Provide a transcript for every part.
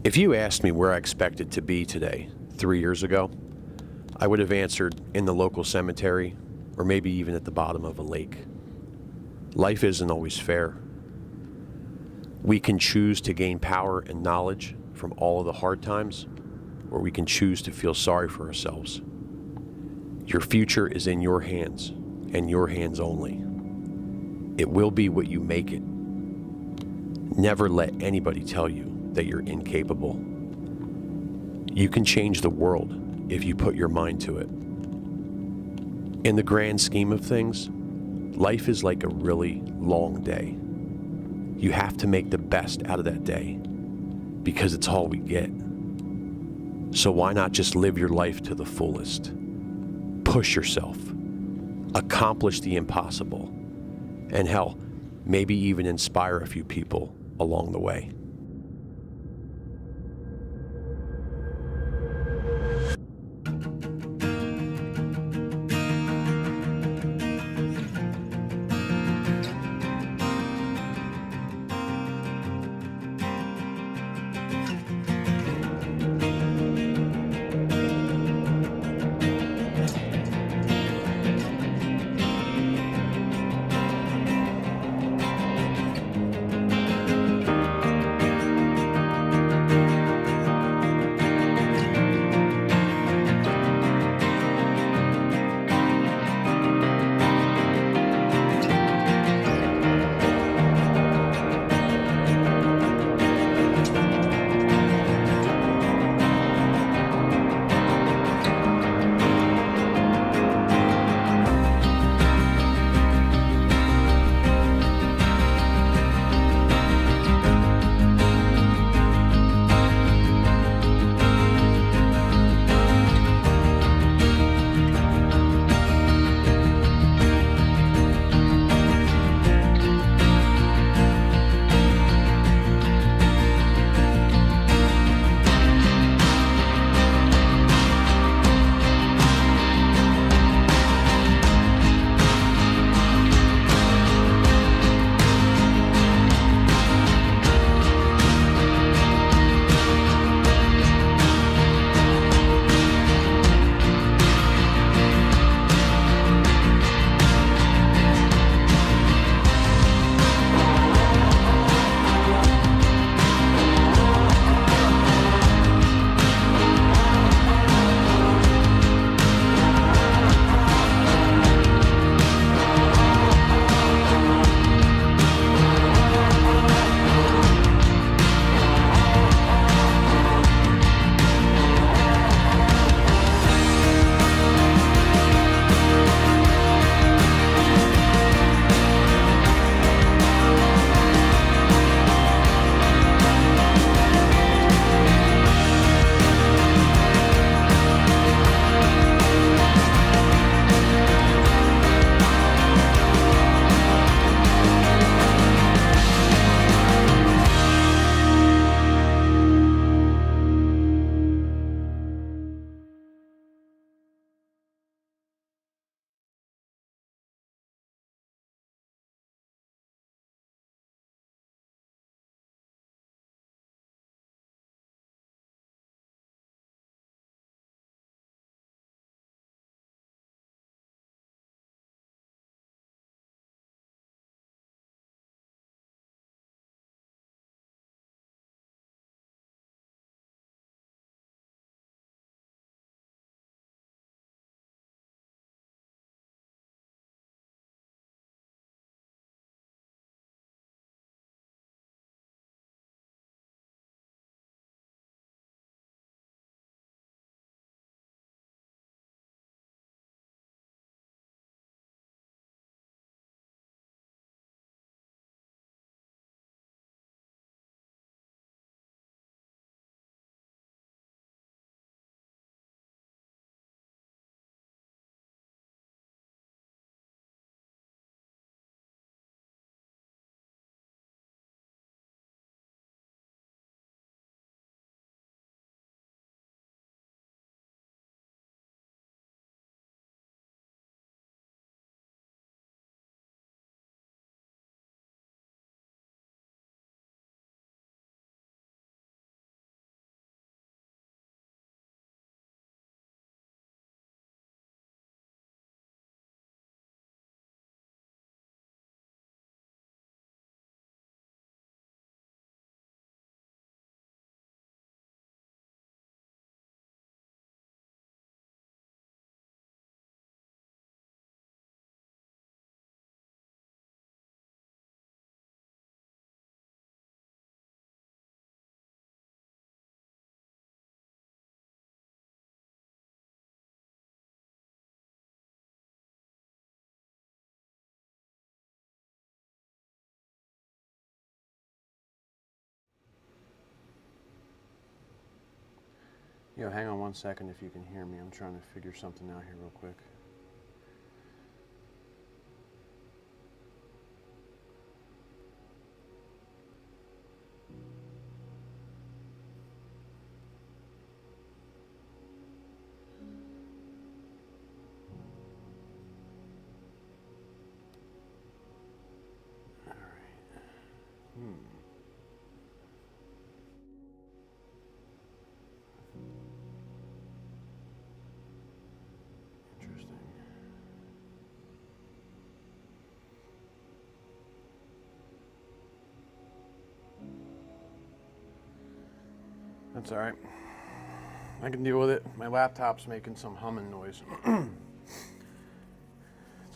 If you asked me where I expected to be today, 3 years ago, I would have answered in the local cemetery or maybe even at the bottom of a lake. Life isn't always fair. We can choose to gain power and knowledge from all of the hard times, or we can choose to feel sorry for ourselves. Your future is in your hands, and your hands only. It will be what you make it. Never let anybody tell you that you're incapable. You can change the world if you put your mind to it. In the grand scheme of things, life is like a really long day. You have to make the best out of that day because it's all we get. So why not just live your life to the fullest? Push yourself, accomplish the impossible, and hell, maybe even inspire a few people along the way. Yo, hang on one second if you can hear me. I'm trying to figure something out here real quick. All right. Interesting. That's all right. I can deal with it. My laptop's making some humming noise. It's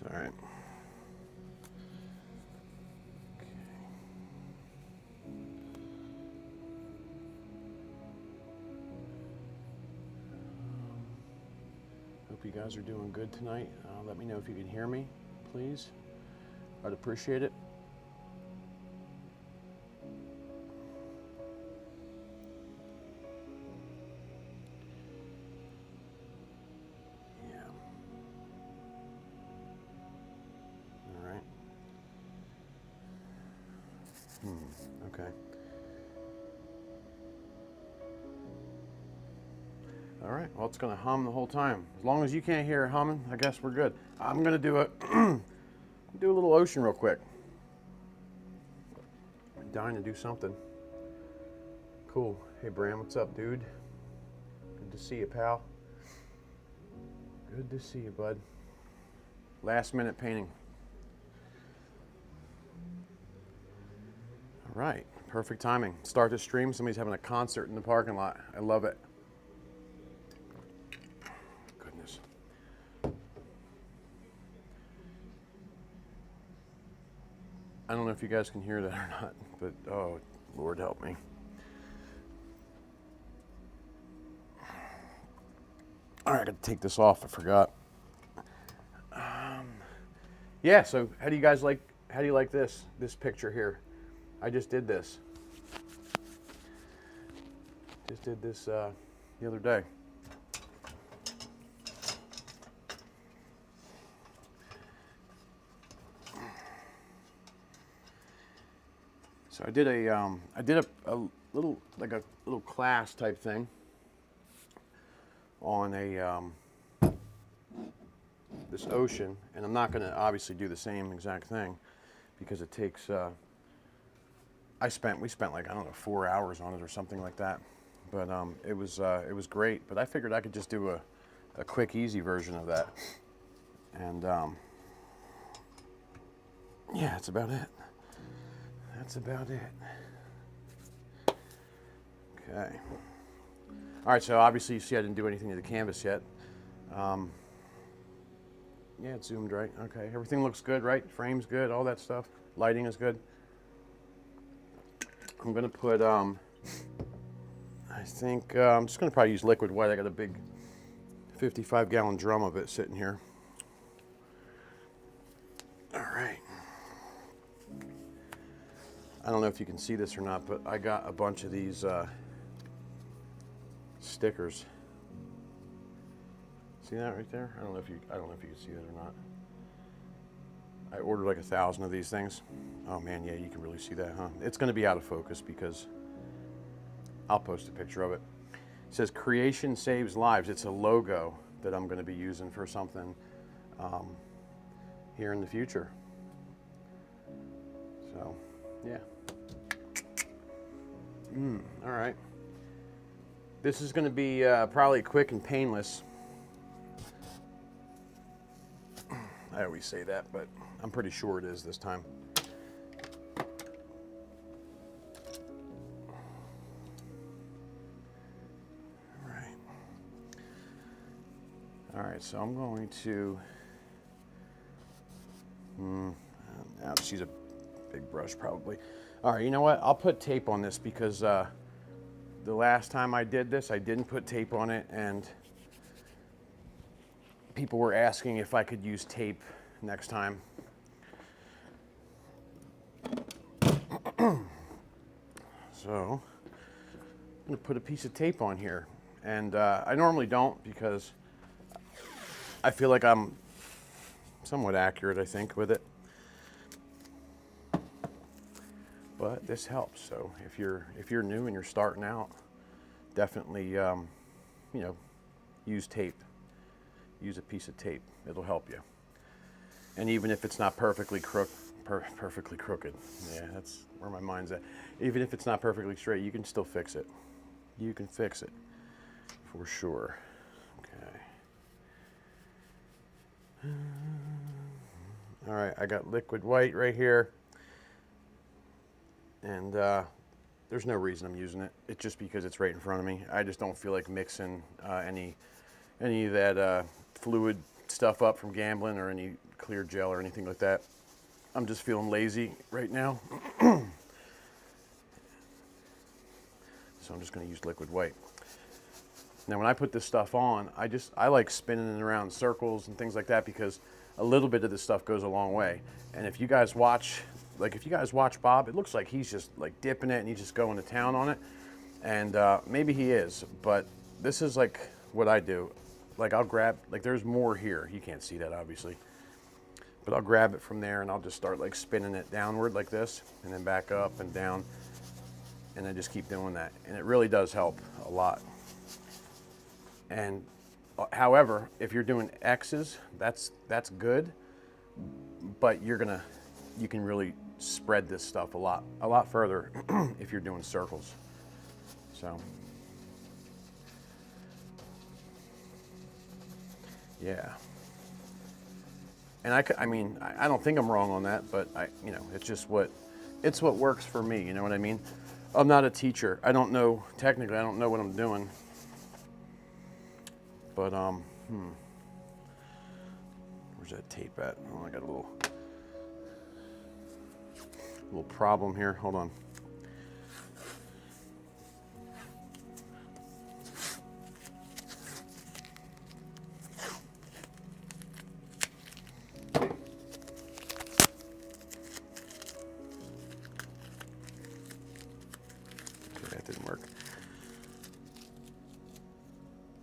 all right. Hope you guys are doing good tonight. Let me know if you can hear me, please. I'd appreciate it. Yeah. All right. Okay. All right, well, it's gonna hum the whole time. As long as you can't hear it humming, I guess we're good. I'm gonna do do a little ocean real quick. I'm dying to do something. Cool. Hey, Bram, what's up, dude? Good to see you, pal. Good to see you, bud. Last minute painting. All right, perfect timing. Start the stream. Somebody's having a concert in the parking lot. I love it. Goodness. I don't know if you guys can hear that or not, but oh, Lord help me. All right, I got to take this off. I forgot. Yeah. So, how do you like this picture here? I just did this. Just did this the other day. So I did a little class type thing on this ocean, and I'm not going to obviously do the same exact thing because it takes. We spent like, I don't know, 4 hours on it or something like that, but it was great. But I figured I could just do a quick, easy version of that, and yeah, that's about it. That's about it. Okay. All right, so obviously you see I didn't do anything to the canvas yet. Yeah, it's zoomed right. Okay, everything looks good, right? Frame's good, all that stuff. Lighting is good. I'm gonna put, I think, I'm just gonna probably use liquid white. I got a big 55-gallon drum of it sitting here. All right. I don't know if you can see this or not, but I got a bunch of these stickers. See that right there? I don't know if you can see that or not. I ordered like 1,000 of these things. Oh man, yeah, you can really see that, huh? It's gonna be out of focus because I'll post a picture of it. It says "Creation Saves Lives." It's a logo that I'm gonna be using for something here in the future. So, yeah. All right. This is gonna be probably quick and painless. I always say that, but I'm pretty sure it is this time. All right, so I'm going to, I'll just use a big brush probably. All right, you know what? I'll put tape on this because the last time I did this, I didn't put tape on it, and people were asking if I could use tape next time. So I'm gonna put a piece of tape on here, And I normally don't because I feel like I'm somewhat accurate, I think, with it. But this helps. So if you're new and you're starting out, definitely you know, use tape. Use a piece of tape. It'll help you. And even if it's not perfectly perfectly crooked, yeah, that's where my mind's at. Even if it's not perfectly straight, you can still fix it. You can fix it for sure. Okay. All right, I got liquid white right here, and there's no reason I'm using it. It's just because it's right in front of me. I just don't feel like mixing any of that fluid stuff up from gambling or any clear gel or anything like that. I'm just feeling lazy right now. So I'm just going to use liquid white. Now when I put this stuff on, I like spinning it around in circles and things like that because a little bit of this stuff goes a long way. And if you guys watch Bob, it looks like he's just like dipping it and he's just going to town on it. And maybe he is, but this is like what I do. Like I'll grab, like there's more here. You can't see that obviously. But I'll grab it from there and I'll just start like spinning it downward like this and then back up and down. And I just keep doing that. And it really does help a lot. And however, if you're doing X's, that's good. But you can really spread this stuff a lot further if you're doing circles. So yeah. And I mean, I don't think I'm wrong on that, but you know, it's what works for me. You know what I mean? I'm not a teacher. I don't know, technically, I don't know what I'm doing. But, where's that tape at? Oh, I got a little problem here. Hold on. That didn't work.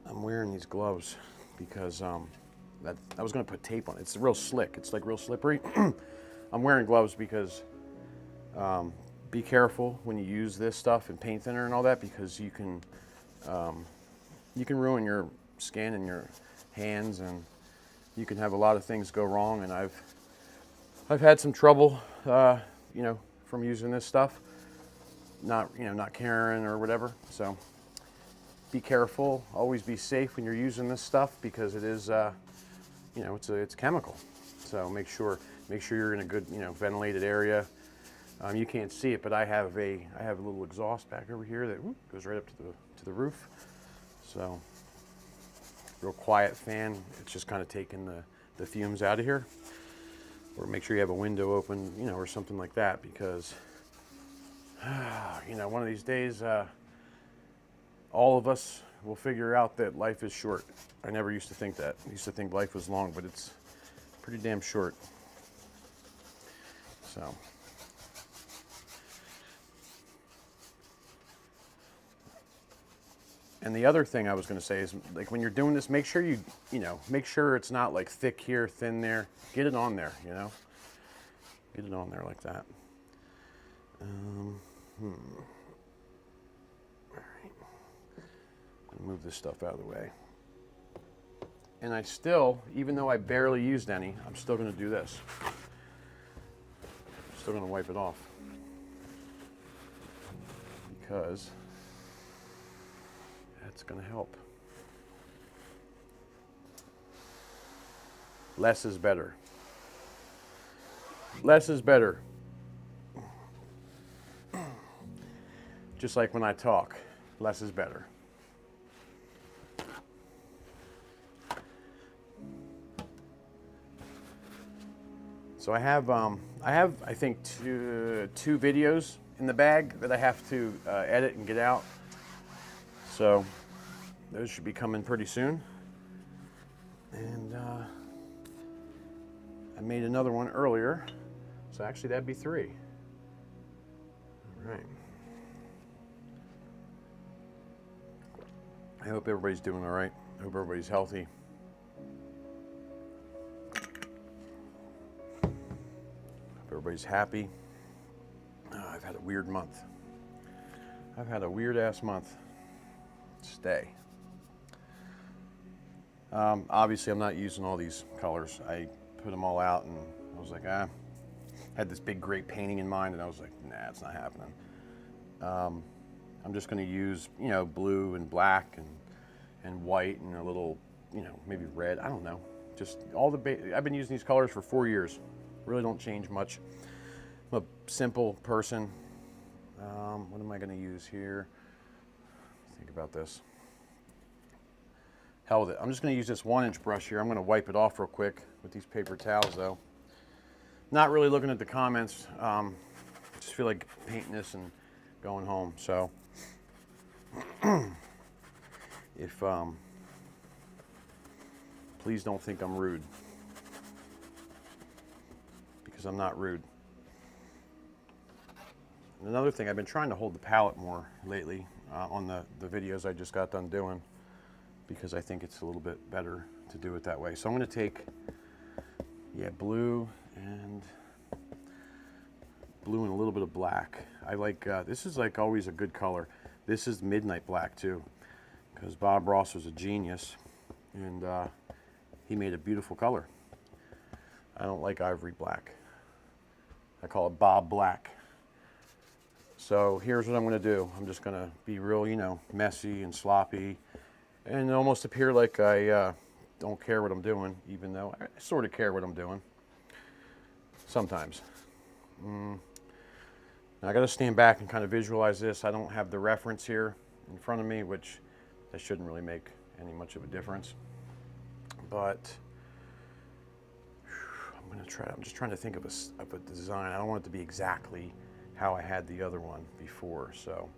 I'm wearing these gloves because I was going to put tape on it. It's real slick. It's like real slippery. I'm wearing gloves because be careful when you use this stuff and paint thinner and all that because you can ruin your skin and your hands and you can have a lot of things go wrong. And I've had some trouble, you know, from using this stuff. Not caring or whatever. So be careful. Always be safe when you're using this stuff because it is, you know, it's chemical. So make sure you're in a good, you know, ventilated area. You can't see it, but I have a little exhaust back over here that goes right up to the roof. So real quiet fan. It's just kind of taking the fumes out of here. Or make sure you have a window open, you know, or something like that because. You know, one of these days, all of us will figure out that life is short. I never used to think that. I used to think life was long, but it's pretty damn short. So. And the other thing I was going to say is, like, when you're doing this, make sure make sure it's not like thick here, thin there. Get it on there, you know? Get it on there like that. All right. Move this stuff out of the way. And I still, even though I barely used any, I'm still going to do this. I'm still going to wipe it off. Because that's going to help. Less is better. Less is better. Just like when I talk, less is better. So I have I think two videos in the bag that I have to edit and get out. So those should be coming pretty soon. And I made another one earlier, so actually that'd be 3. All right. I hope everybody's doing all right. I hope everybody's healthy. Hope everybody's happy. Oh, I've had a weird month. I've had a weird ass month. Stay. Obviously, I'm not using all these colors. I put them all out, and I was like, I had this big, great painting in mind, and I was like, nah, it's not happening. I'm just going to use, you know, blue and black and white and a little, you know, maybe red. I don't know. Just all the I've been using these colors for 4 years. Really don't change much. I'm a simple person. What am I going to use here? Think about this. Hell with it. I'm just going to use this 1-inch brush here. I'm going to wipe it off real quick with these paper towels, though. Not really looking at the comments. Just feel like painting this and going home. So, if please don't think I'm rude, because I'm not rude. And another thing, I've been trying to hold the palette more lately on the videos I just got done doing, because I think it's a little bit better to do it that way. So I'm going to take, yeah, blue and a little bit of black. I like, this is like always a good color. This is midnight black too, because Bob Ross was a genius, and he made a beautiful color. I don't like ivory black. I call it Bob Black. So here's what I'm going to do. I'm just going to be real, you know, messy and sloppy, and almost appear like I don't care what I'm doing, even though I sort of care what I'm doing sometimes. Now I got to stand back and kind of visualize this. I don't have the reference here in front of me, which that shouldn't really make any much of a difference. But I'm going to try. I'm just trying to think of a design. I don't want it to be exactly how I had the other one before. So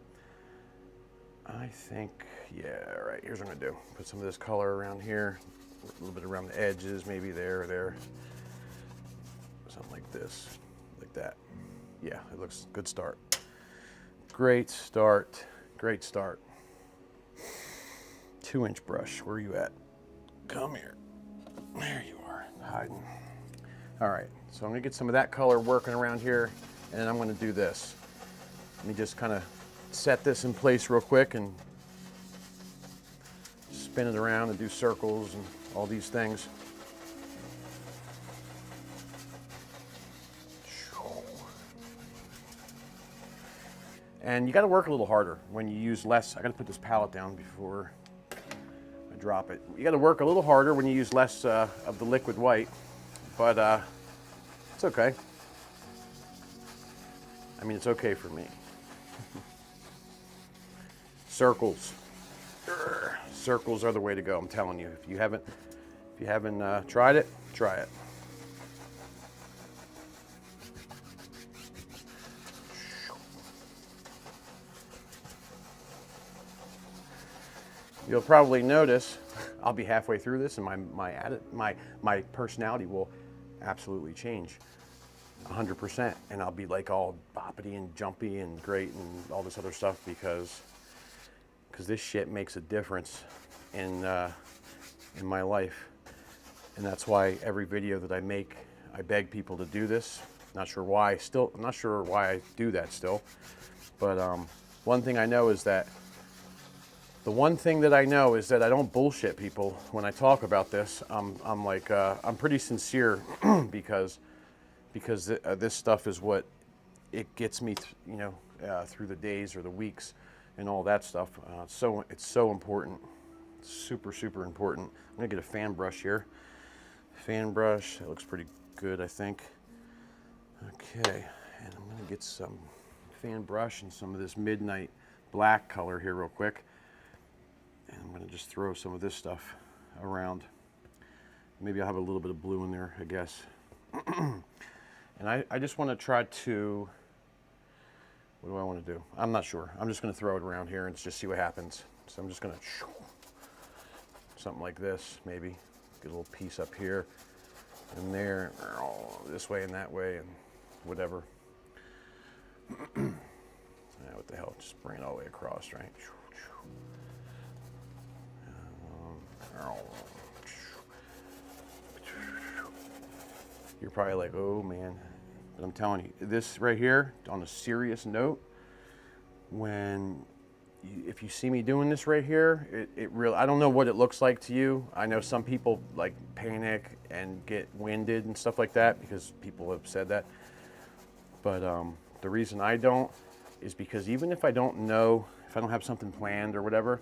I think, yeah, all right, here's what I'm going to do. Put some of this color around here, a little bit around the edges, maybe there or there. Something like this, like that. Yeah, it looks good start. Great start. Great start. 2-inch brush, where are you at? Come here. There you are, hiding. All right, so I'm gonna get some of that color working around here, and then I'm gonna do this. Let me just kind of set this in place real quick and spin it around and do circles and all these things. And you got to work a little harder when you use less. I got to put this palette down before I drop it. You got to work a little harder when you use less of the liquid white, but it's okay. I mean, it's okay for me. Circles. Circles are the way to go. I'm telling you. If you haven't tried it, try it. You'll probably notice I'll be halfway through this, and my personality will absolutely change 100%, and I'll be like all boppity and jumpy and great and all this other stuff because this shit makes a difference in my life, and that's why every video that I make, I beg people to do this. Not sure why. I'm not sure why I do that still, but one thing I know is that. The one thing that I know is that I don't bullshit people when I talk about this. I'm pretty sincere because this stuff is what it gets me, through the days or the weeks and all that stuff. It's so important, super important. I'm gonna get a fan brush here. Fan brush, that looks pretty good, I think. Okay, and I'm gonna get some fan brush and some of this midnight black color here real quick. And I'm going to just throw some of this stuff around. Maybe I'll have a little bit of blue in there, I guess. And I just want to try to, what do I want to do? I'm not sure. I'm just going to throw it around here and just see what happens. So I'm just going to, something like this, maybe. Get a little piece up here and there, this way and that way and whatever. What the hell, just bring it all the way across, right? You're probably like, oh man. But I'm telling you, this right here, on a serious note, if you see me doing this right here, it really, I don't know what it looks like to you. I know some people like panic and get winded and stuff like that because people have said that. But the reason I don't is because even if I don't know, if I don't have something planned or whatever,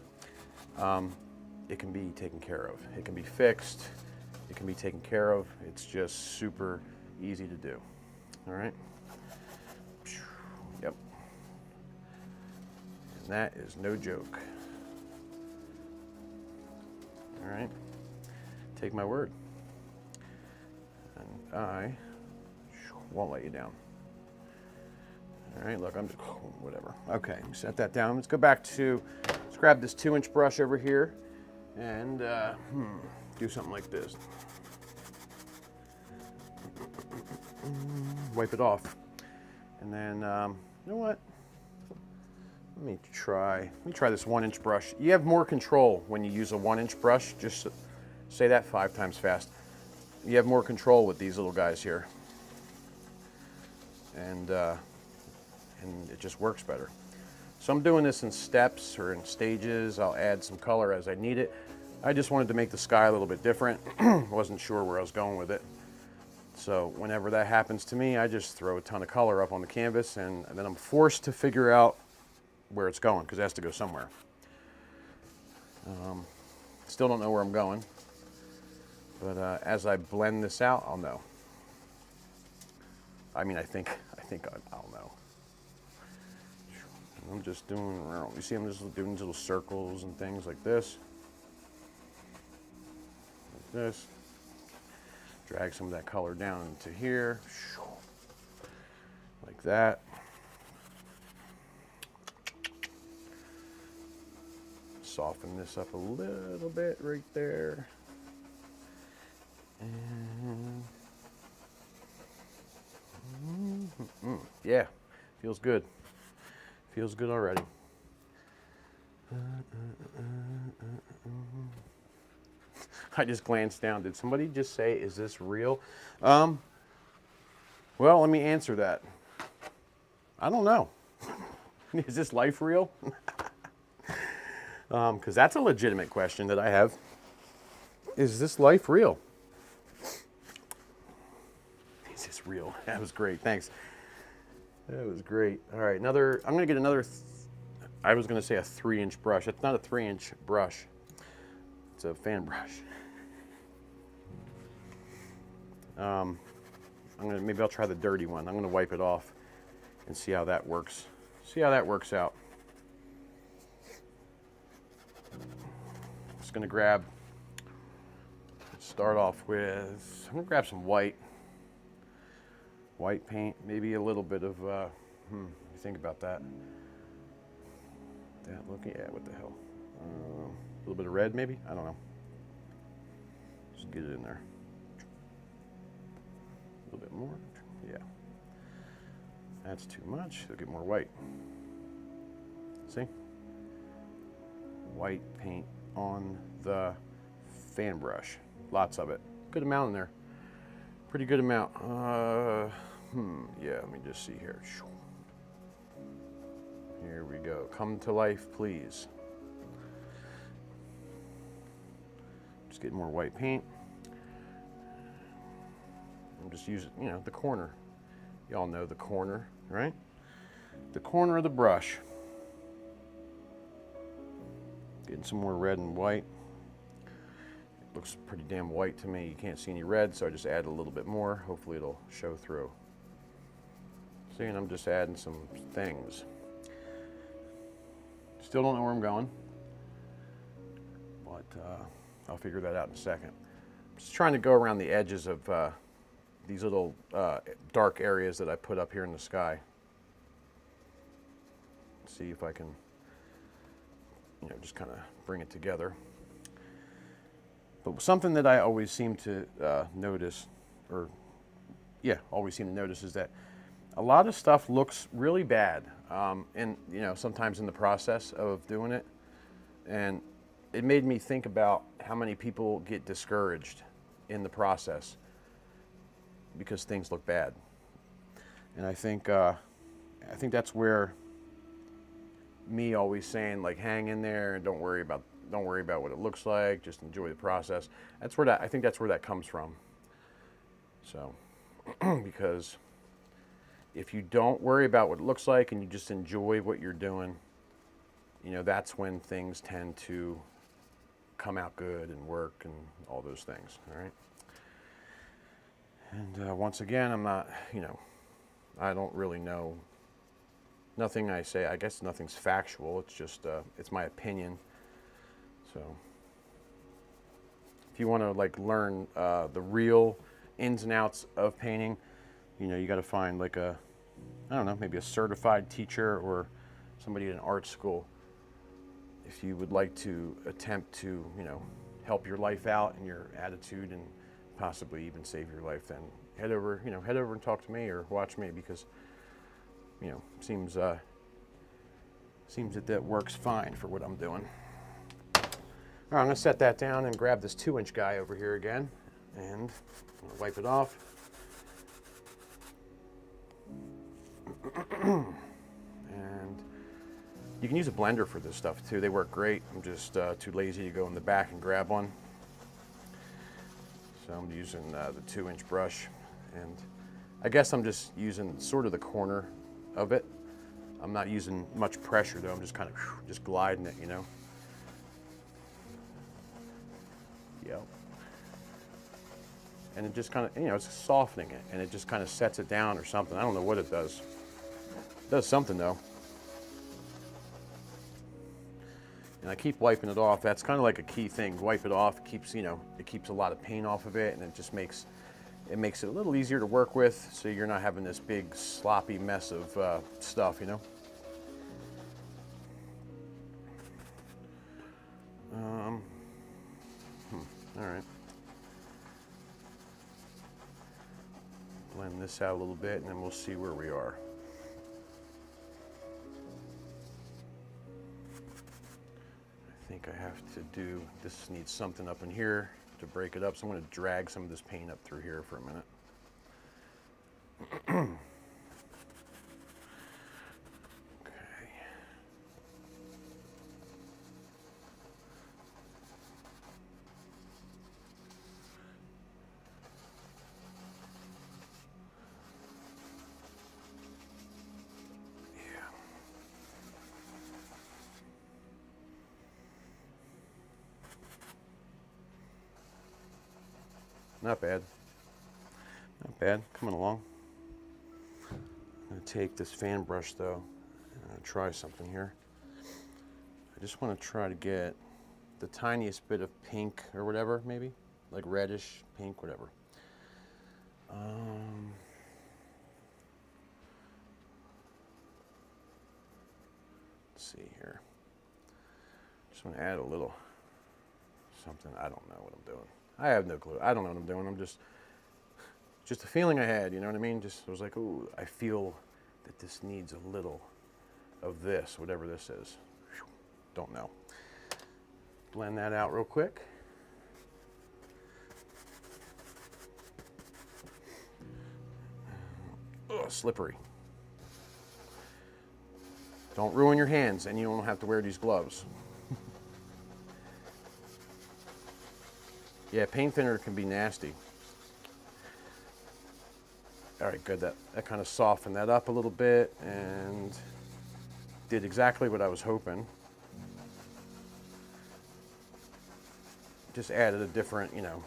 it can be taken care of. It can be fixed. It can be taken care of. It's just super easy to do. All right. Yep. And that is no joke. All right. Take my word. And I won't let you down. All right, look, I'm just, whatever. Okay, set that down. Let's go back to, let's grab this 2-inch brush over here and do something like this. Wipe it off. And then, you know what? Let me try this 1-inch brush. You have more control when you use a 1-inch brush. Just say that 5 times fast. You have more control with these little guys here. And it just works better. So I'm doing this in steps or in stages. I'll add some color as I need it. I just wanted to make the sky a little bit different. Wasn't sure where I was going with it. So whenever that happens to me, I just throw a ton of color up on the canvas and then I'm forced to figure out where it's going because it has to go somewhere. Still don't know where I'm going, but as I blend this out, I'll know. I mean, I think I'll know. I'm just doing, you see I'm just doing these little circles and things like this. Like this. Drag some of that color down into here. Like that. Soften this up a little bit right there. And yeah, feels good. Feels good already. I just glanced down. Did somebody just say, is this real? Well, let me answer that. I don't know. Is this life real? Because that's a legitimate question that I have. Is this life real? Is this real? That was great. Thanks. That was great. All right, I'm going to get another, I was going to say a 3-inch brush. It's not a 3-inch brush. It's a fan brush. Maybe I'll try the dirty one. I'm going to wipe it off and see how that works. See how that works out. Just going to start off with, I'm going to grab some white paint, maybe a little bit of, think about that. Yeah, what the hell? A little bit of red, maybe? I don't know. Just get it in there. A little bit more, yeah. That's too much, so get more white. See? White paint on the fan brush. Lots of it. Good amount in there. Pretty good amount. Yeah, let me just see here. Here we go. Come to life, please. Just get more white paint. I'm just using, the corner. Y'all know the corner, right? The corner of the brush. Getting some more red and white. It looks pretty damn white to me. You can't see any red, so I just add a little bit more. Hopefully it'll show through. See, and I'm just adding some things. Still don't know where I'm going, but I'll figure that out in a second. Just trying to go around the edges of these little dark areas that I put up here in the sky. See if I can, just kind of bring it together. But something that I always seem to notice, is that a lot of stuff looks really bad, and sometimes in the process of doing it, and it made me think about how many people get discouraged in the process because things look bad. And I think that's where me always saying like hang in there and don't worry about what it looks like, just enjoy the process. I think that's where that comes from. So because if you don't worry about what it looks like and you just enjoy what you're doing, you know, that's when things tend to come out good and work and all those things, all right? And once again, I'm not, you know, I don't really know. Nothing I say, I guess nothing's factual. It's just, it's my opinion. So if you want to like learn the real ins and outs of painting, you know, you got to find like I don't know, maybe a certified teacher or somebody at an art school. If you would like to attempt to, you know, help your life out and your attitude and possibly even save your life, then head over and talk to me or watch me, because, you know, seems that works fine for what I'm doing. All right, I'm gonna set that down and grab this 2-inch guy over here again and wipe it off. And you can use a blender for this stuff too. They work great. I'm just too lazy to go in the back and grab one. So I'm using the 2-inch brush, and I guess I'm just using sort of the corner of it. I'm not using much pressure though. I'm just kind of just gliding it, you know. Yep. And it just kind of, you know, it's softening it, and it just kind of sets it down or something. I don't know what it does. It does something though. And I keep wiping it off. That's kind of like a key thing. Wipe it off. It keeps, you know, it keeps a lot of paint off of it, and it just makes it a little easier to work with, so you're not having this big sloppy mess of stuff, you know. All right. Blend this out a little bit, and then we'll see where we are. I think I have to do, this needs something up in here to break it up, so I'm going to drag some of this paint up through here for a minute. Okay. Not bad. Not bad. Coming along. I'm going to take this fan brush though and try something here. I just want to try to get the tiniest bit of pink or whatever, maybe like reddish pink, whatever. Let's see here. Just want to add a little something. I don't know what I'm doing. I have no clue. I don't know what I'm doing. I'm just a feeling I had, you know what I mean? Just, I was like, ooh, I feel that this needs a little of this, whatever this is. Don't know. Blend that out real quick. Ugh, slippery. Don't ruin your hands, and you don't have to wear these gloves. Yeah, paint thinner can be nasty. All right, good. That kind of softened that up a little bit and did exactly what I was hoping. Just added a different, you know,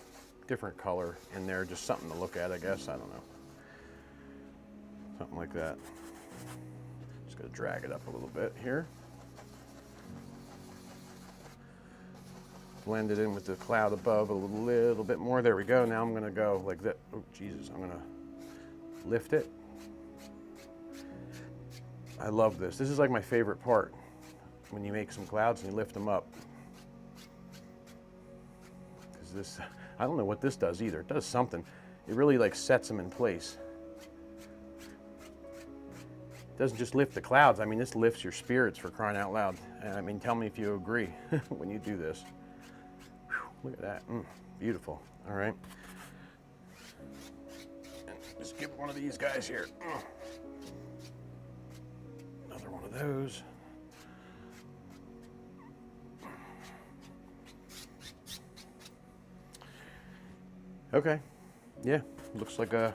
different color in there, just something to look at, I guess. I don't know. Something like that. Just gonna drag it up a little bit here. Blend it in with the cloud above a little bit more. There we go. Now I'm gonna go like that. Oh, Jesus, I'm gonna lift it. I love this. This is like my favorite part. When you make some clouds and you lift them up. Because this, I don't know what this does either. It does something. It really like sets them in place. doesn't just lift the clouds. I mean, this lifts your spirits, for crying out loud. And I mean, tell me if you agree when you do this. Whew, look at that. Beautiful. All right. And just give one of these guys here. Another one of those. Okay. Yeah. Looks like a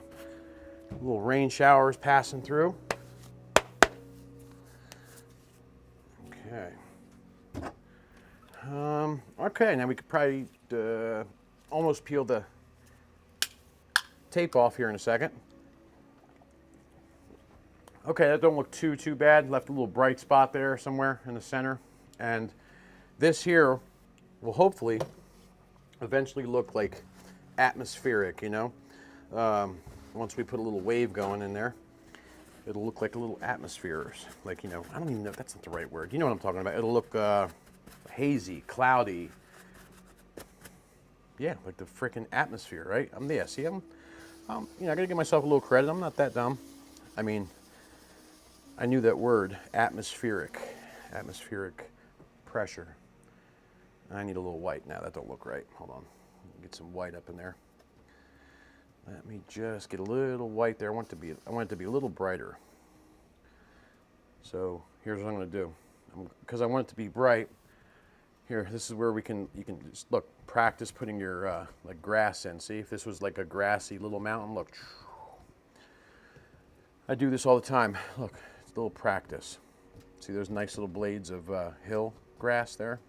little rain shower is passing through. Okay. Okay, now we could probably almost peel the tape off here in a second. Okay, that don't look too bad. Left a little bright spot there somewhere in the center. And this here will hopefully eventually look like atmospheric, you know? Once we put a little wave going in there, it'll look like a little atmosphere. Like, you know, I don't even know if that's not the right word. You know what I'm talking about. It'll look hazy, cloudy. Yeah, like the freaking atmosphere, right? See, you know, I gotta give myself a little credit. I'm not that dumb. I mean, I knew that word, atmospheric pressure. I need a little white now. That don't look right. Hold on, get some white up in there. Let me just get a little white there. I want it to be a little brighter. So here's what I'm going to do. Because I want it to be bright. Here, this is where you can just look, practice putting your like grass in. See, if this was like a grassy little mountain, look. I do this all the time. Look, it's a little practice. See, there's nice little blades of hill grass there.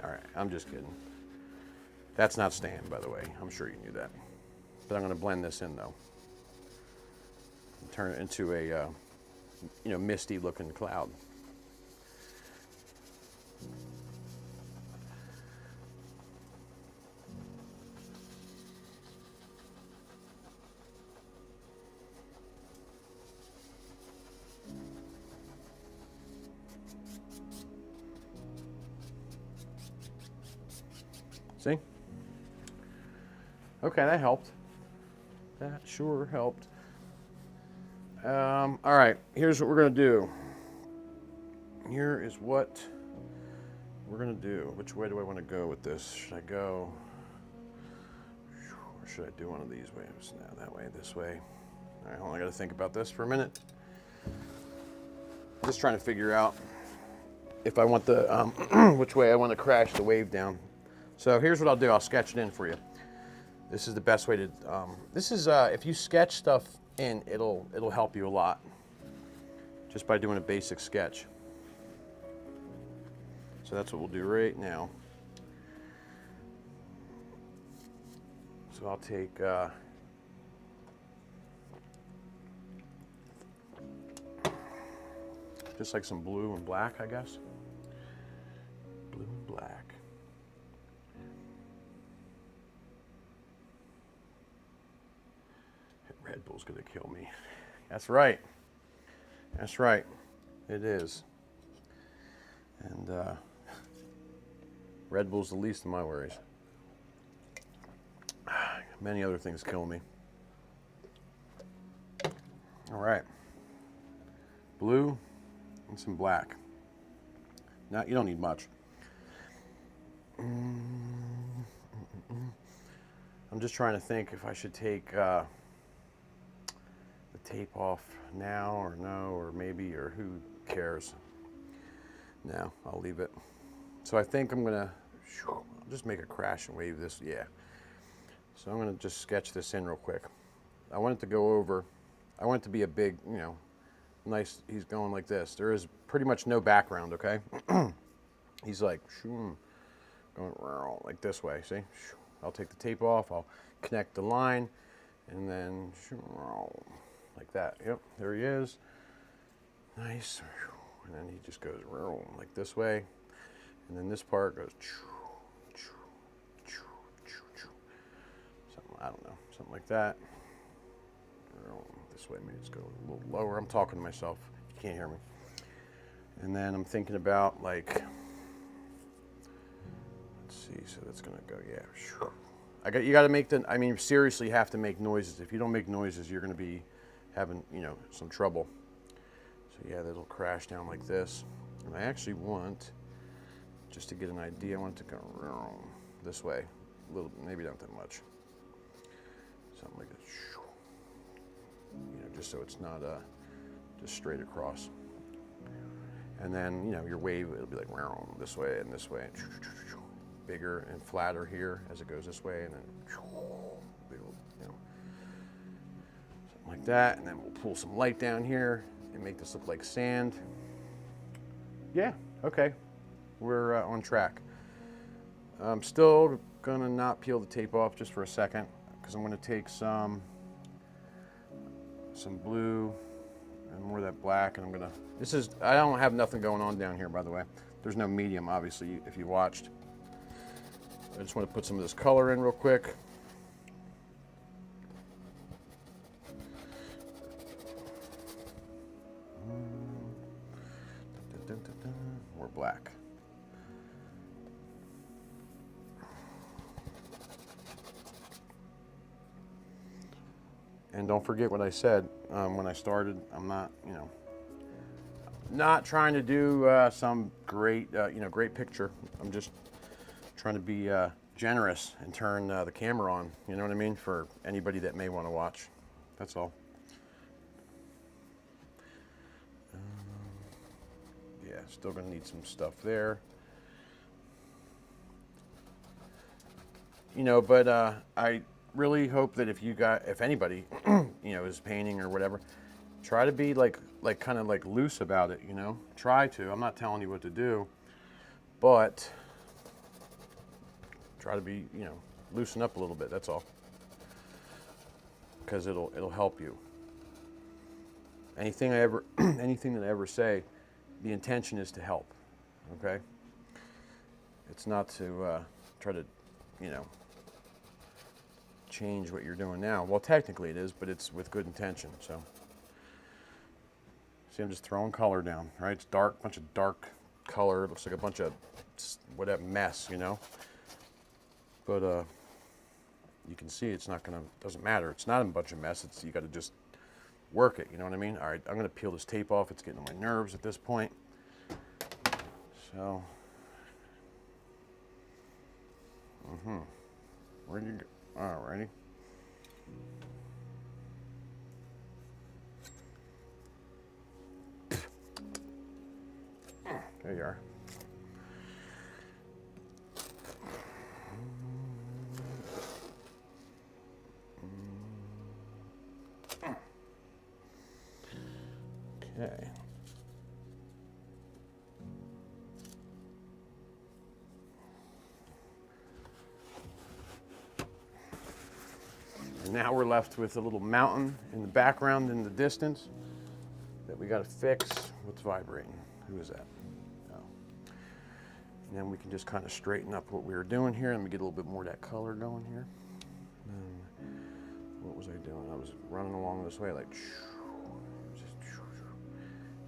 All right, I'm just kidding. That's not staying, by the way. I'm sure you knew that. But I'm going to blend this in, though. And turn it into a, misty-looking cloud. See? Okay, that helped. That sure helped. All right, here's what we're going to do. Here is what we're going to do. Which way do I want to go with this? Should I go, or should I do one of these ways? No, that way, this way. All right, hold on, I got to think about this for a minute. Just trying to figure out if I want the, which way I want to crash the wave down. So here's what I'll do. I'll sketch it in for you. This is the best way to, if you sketch stuff in, it'll help you a lot. Just by doing a basic sketch. So that's what we'll do right now. So I'll take, just like some blue and black, I guess. Blue and black. Red Bull's gonna kill me. That's right. That's right. It is. And Red Bull's the least of my worries. Many other things kill me. All right. Blue and some black. Now, you don't need much. I'm just trying to think if I should take the tape off now or no, or maybe, or who cares? No, I'll leave it. So I think I'm gonna, I'll just make a crash and wave this, yeah. So I'm gonna just sketch this in real quick. I want it to go over, I want it to be a big, nice, he's going like this. There is pretty much no background, okay? He's like, going like this way, see? I'll take the tape off, I'll connect the line, and then like that. Yep, there he is. Nice. And then he just goes like this way. And then this part goes something, I don't know, something like that. This way, maybe just go a little lower. I'm talking to myself. You can't hear me. And then I'm thinking about, like, let's see, so that's gonna go, yeah. You gotta make I mean, seriously have to make noises. If you don't make noises, you're gonna be having, you know, some trouble. So yeah, that'll crash down like this. And I actually want, just to get an idea, I want it to go this way. A little, maybe not that much. Something like this. You know, just so it's not just straight across. And then, you know, your wave, it'll be like this way and this way. Bigger and flatter here as it goes this way, and then big, you know, something like that. And then we'll pull some light down here and make this look like sand. Yeah, okay, we're on track. I'm still gonna not peel the tape off just for a second, because I'm gonna take some blue and more of that black, and I'm gonna, I don't have nothing going on down here, by the way. There's no medium, obviously, if you watched. I just want to put some of this color in real quick. More black. And don't forget what I said when I started. I'm not, you know, not trying to do some great, you know, great picture. I'm just trying to be generous and turn the camera on, you know what I mean, for anybody that may want to watch. That's all. Yeah, still gonna need some stuff there. You know, but I really hope that if anybody, you know, is painting or whatever, try to be like kind of like loose about it, you know. Try to. I'm not telling you what to do, but try to be, you know, loosen up a little bit. That's all, because it'll help you. Anything that I ever say, the intention is to help. Okay. It's not to try to, you know, change what you're doing now. Well, technically it is, but it's with good intention. So, see, I'm just throwing color down, right? It's dark, bunch of dark color. It looks like a bunch of whatever mess, you know. But you can see it's not gonna, doesn't matter. It's not a bunch of mess. You got to just work it. You know what I mean? All right, I'm gonna peel this tape off. It's getting on my nerves at this point. So, where do you go? Alrighty. There you are. Okay. And now we're left with a little mountain in the background in the distance that we got to fix. What's vibrating? Who is that? Oh. And then we can just kind of straighten up what we were doing here. Let me get a little bit more of that color going here. What was I doing? I was running along this way like,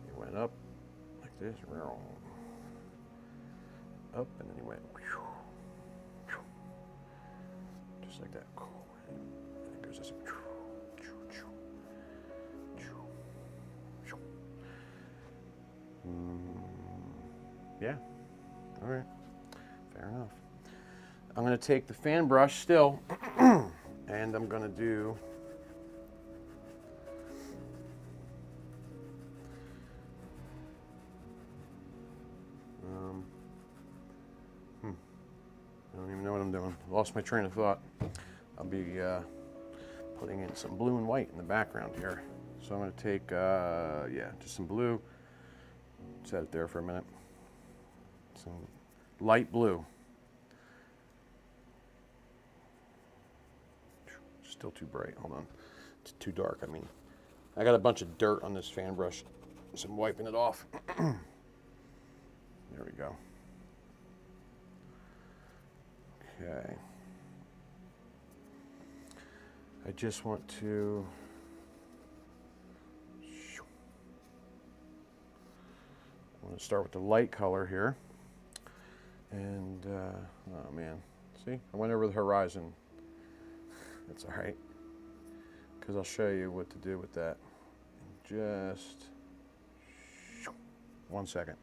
it went up like this, up, and then he went just like that. And it goes this. Yeah, all right, fair enough. I'm gonna take the fan brush still, and I'm gonna do I don't even know what I'm doing. Lost my train of thought. I'll be putting in some blue and white in the background here. So I'm going to take, yeah, just some blue. Set it there for a minute. Some light blue. Still too bright. Hold on. It's too dark. I mean, I got a bunch of dirt on this fan brush, so I'm wiping it off. There we go. Okay. I just want to start with the light color here. And, oh man, see, I went over the horizon. That's all right, because I'll show you what to do with that in just 1 second.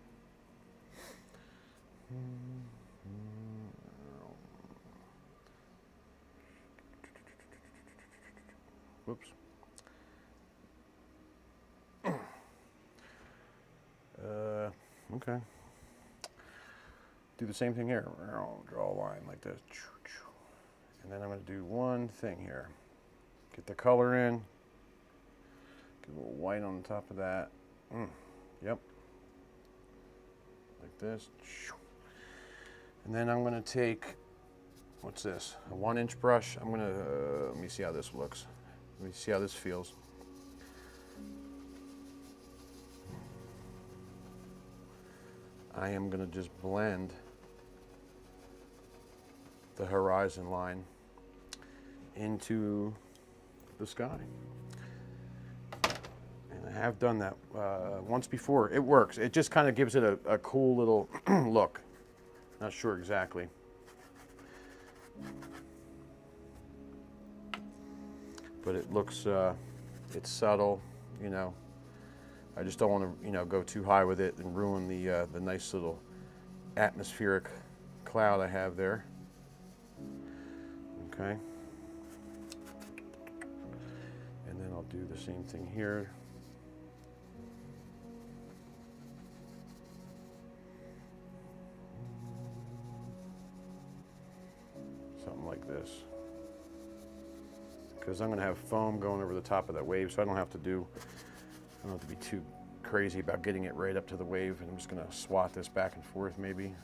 Whoops. Okay. Do the same thing here. Draw a line like this. And then I'm going to do one thing here. Get the color in. Get a little white on the top of that. Yep. Like this. And then I'm going to take, what's this? A 1-inch brush. I'm going to, let me see how this looks. Let me see how this feels. I am going to just blend the horizon line into the sky. And I have done that once before. It works. It just kind of gives it a cool little look. Not sure exactly. But it looks, it's subtle, you know. I just don't want to, you know, go too high with it and ruin the nice little atmospheric cloud I have there. Okay. And then I'll do the same thing here. Something like this. Because I'm going to have foam going over the top of that wave, so I don't have to be too crazy about getting it right up to the wave. And I'm just going to swat this back and forth maybe.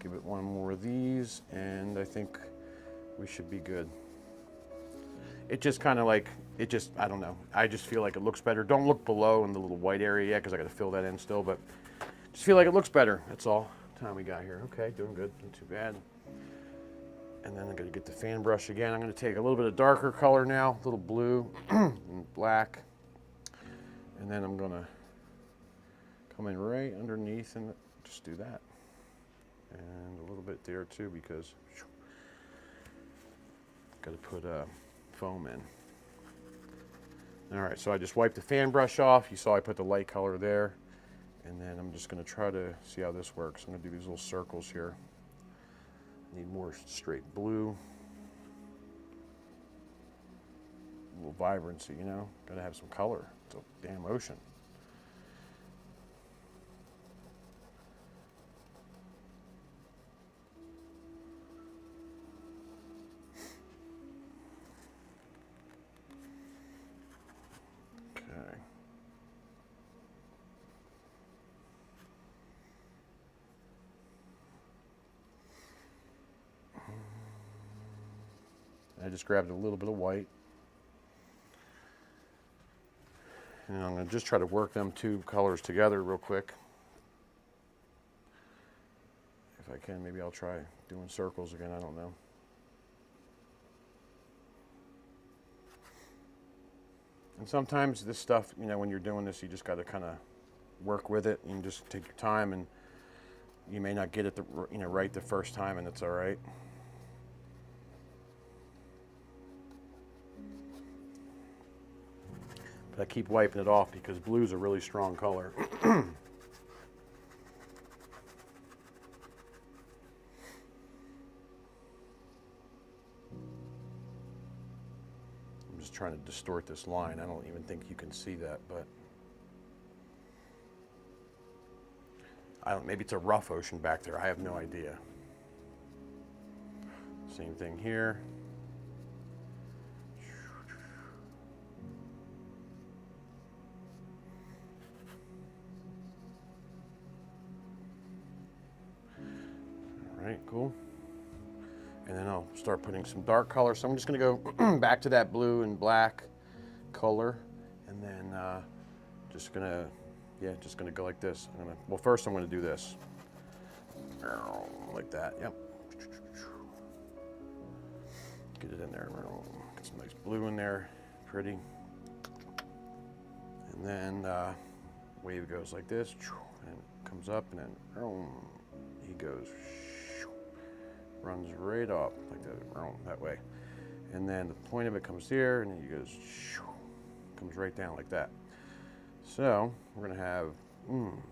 Give it one more of these, and I think we should be good. It just kind of like, I don't know. I just feel like it looks better. Don't look below in the little white area yet, because I got to fill that in still, but just feel like it looks better. That's all. Time we got here. Okay, doing good. Not too bad. And then I'm going to get the fan brush again. I'm going to take a little bit of darker color now, a little blue and black. And then I'm going to come in right underneath and just do that. And a little bit there too, because got to put foam in. All right, so I just wiped the fan brush off. You saw I put the light color there. And then I'm just going to try to see how this works. I'm going to do these little circles here. Need more straight blue. A little vibrancy, you know? Got to have some color. It's a damn ocean. Okay. I just grabbed a little bit of white. And I'm going to just try to work them two colors together real quick. If I can, maybe I'll try doing circles again, I don't know. And sometimes this stuff, you know, when you're doing this, you just got to kind of work with it and just take your time, and you may not get it right the first time, and it's all right. But I keep wiping it off because blue's a really strong color. I'm just trying to distort this line. I don't even think you can see that, but maybe it's a rough ocean back there. I have no idea. Same thing here. All right, cool. And then I'll start putting some dark color. So I'm just going to go back to that blue and black color, and then just going to go like this. Well, first I'm going to do this. Like that, yep. Get it in there. Get some nice blue in there, pretty. And then wave goes like this, and it comes up, and then he goes, runs right up like that way. And then the point of it comes here, and then he goes, comes right down like that. So we're gonna have them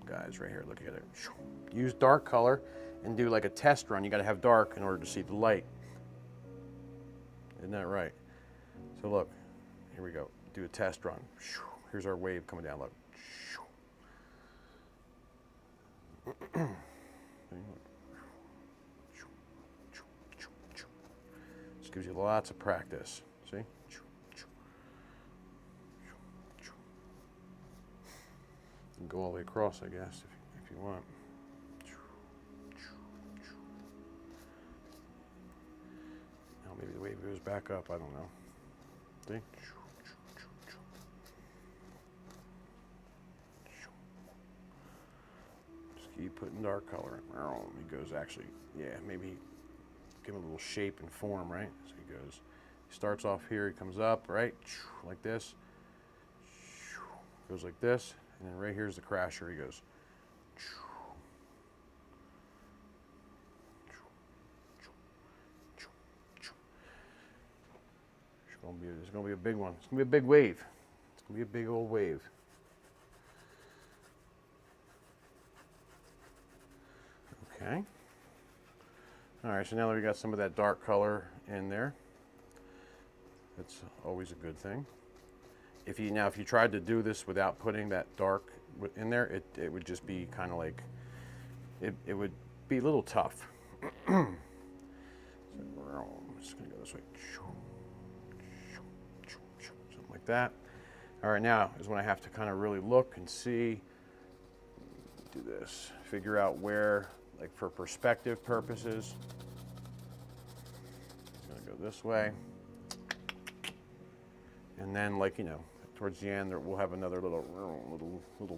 guys right here. Look at it. Use dark color and do like a test run. You got to have dark in order to see the light. Isn't that right? So look, here we go. Do a test run. Here's our wave coming down. Look. This gives you lots of practice. See? You can go all the way across, I guess, if you want. Now maybe the wave goes back up. I don't know. See? Just keep putting dark color in. He goes actually, yeah, maybe give him a little shape and form, right? So he goes, he starts off here, he comes up, right? Like this. Goes like this, and then right here's the crasher. He goes. It's gonna be a big one. It's gonna be a big wave. It's gonna be a big old wave. Okay. All right, so now that we got some of that dark color in there, that's always a good thing. If you tried to do this without putting that dark in there, it would just be kind of like, it would be a little tough. So I'm just gonna go this way. Something like that. All right, now is when I have to kind of really look and see, do this, figure out where, like for perspective purposes, I'm gonna go this way. And then, like, you know, towards the end, we'll have another little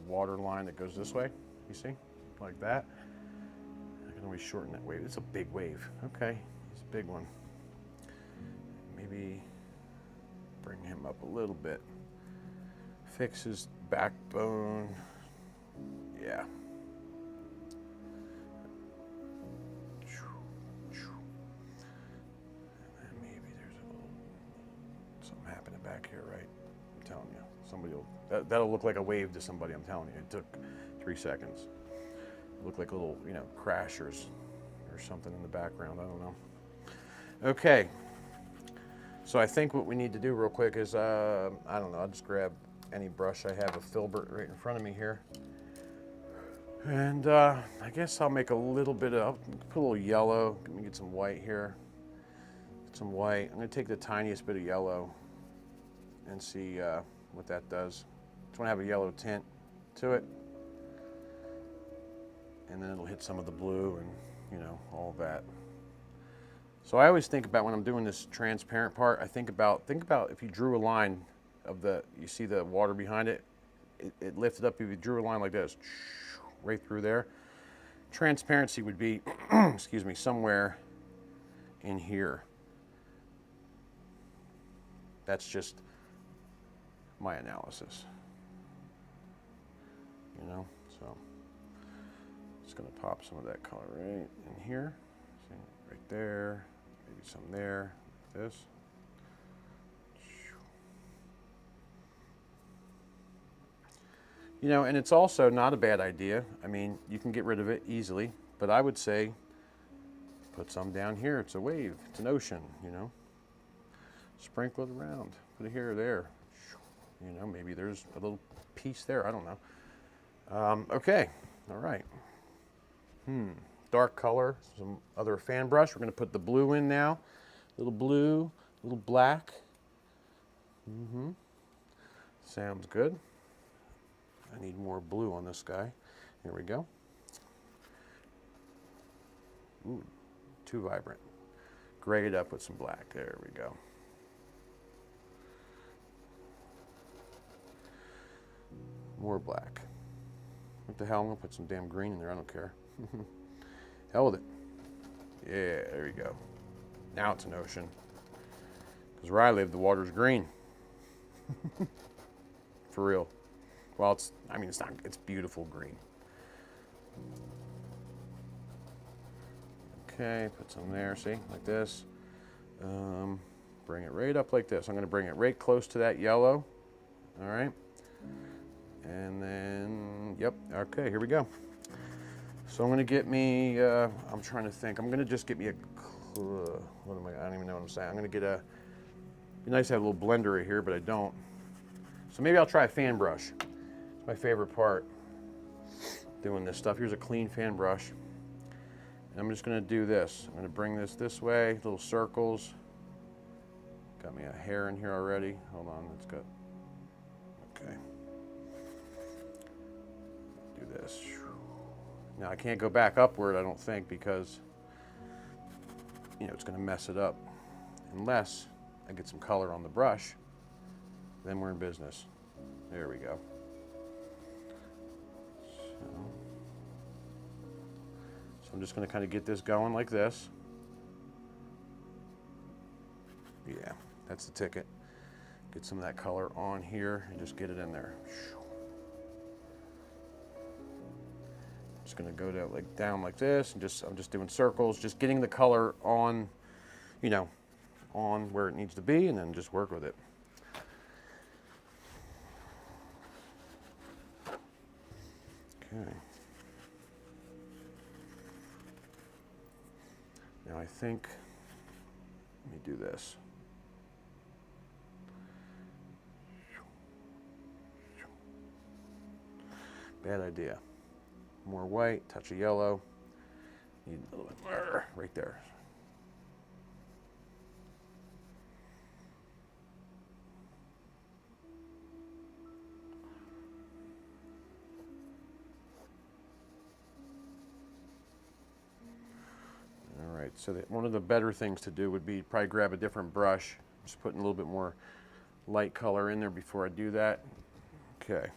water line that goes this way. You see, like that. I can always shorten that wave. It's a big wave. Okay, it's a big one. Maybe bring him up a little bit. Fix his backbone. Yeah. Back here, right? I'm telling you, somebody will, that'll look like a wave to somebody. I'm telling you, it took 3 seconds. It looked like little, you know, crashers or something in the background. I don't know. Okay, so I think what we need to do real quick is, I don't know, I'll just grab any brush I have, a filbert right in front of me here, and I guess I'll make a little bit of, put a little yellow. Let me get some white here. Get some white. I'm going to take the tiniest bit of yellow and see what that does. Just want to have a yellow tint to it, and then it'll hit some of the blue and, you know, all that. So I always think about, when I'm doing this transparent part, I think about if you drew a line of you see the water behind it, it lifted up. If you drew a line like this, right through there, transparency would be, excuse me, somewhere in here. That's just my analysis, you know. So just gonna pop some of that color right in here. See, right there, maybe some there, this. You know, and it's also not a bad idea. I mean, you can get rid of it easily, but I would say put some down here. It's a wave, it's an ocean, you know. Sprinkle it around, put it here or there. You know, maybe there's a little piece there, I don't know. Okay, all right. Dark color, some other fan brush. We're gonna put the blue in now. Little blue, little black. Sounds good. I need more blue on this guy. Here we go. Ooh, too vibrant. Grade it up with some black, there we go. More black. What the hell, I'm gonna put some damn green in there, I don't care. Hell with it. Yeah, there you go. Now it's an ocean. Because where I live, the water's green. For real. Well, it's beautiful green. Okay, put some there, see, like this. Bring it right up like this. I'm going to bring it right close to that yellow. All right. And then, yep, okay, here we go. So I'm going to get me, I'm trying to think, I'm going to just get me a, what am I don't even know what I'm saying. I'm going to get a, it'd be nice to have a little blender right here, but I don't. So maybe I'll try a fan brush. It's my favorite part, doing this stuff. Here's a clean fan brush. And I'm just going to do this. I'm going to bring this way, little circles. Got me a hair in here already. Hold on, let's go. Okay. Do this. Now I can't go back upward, I don't think, because it's going to mess it up. Unless I get some color on the brush, then we're in business. There we go. So I'm just going to kind of get this going like this. Yeah, that's the ticket. Get some of that color on here and just get it in there. Just going to go down like this, and I'm just doing circles, just getting the color on, on where it needs to be, and then just work with it. Okay. Now I think, let me do this. Bad idea. More white, touch of yellow. Need a little bit more right there. All right, so one of the better things to do would be probably grab a different brush. Just putting a little bit more light color in there before I do that. Okay,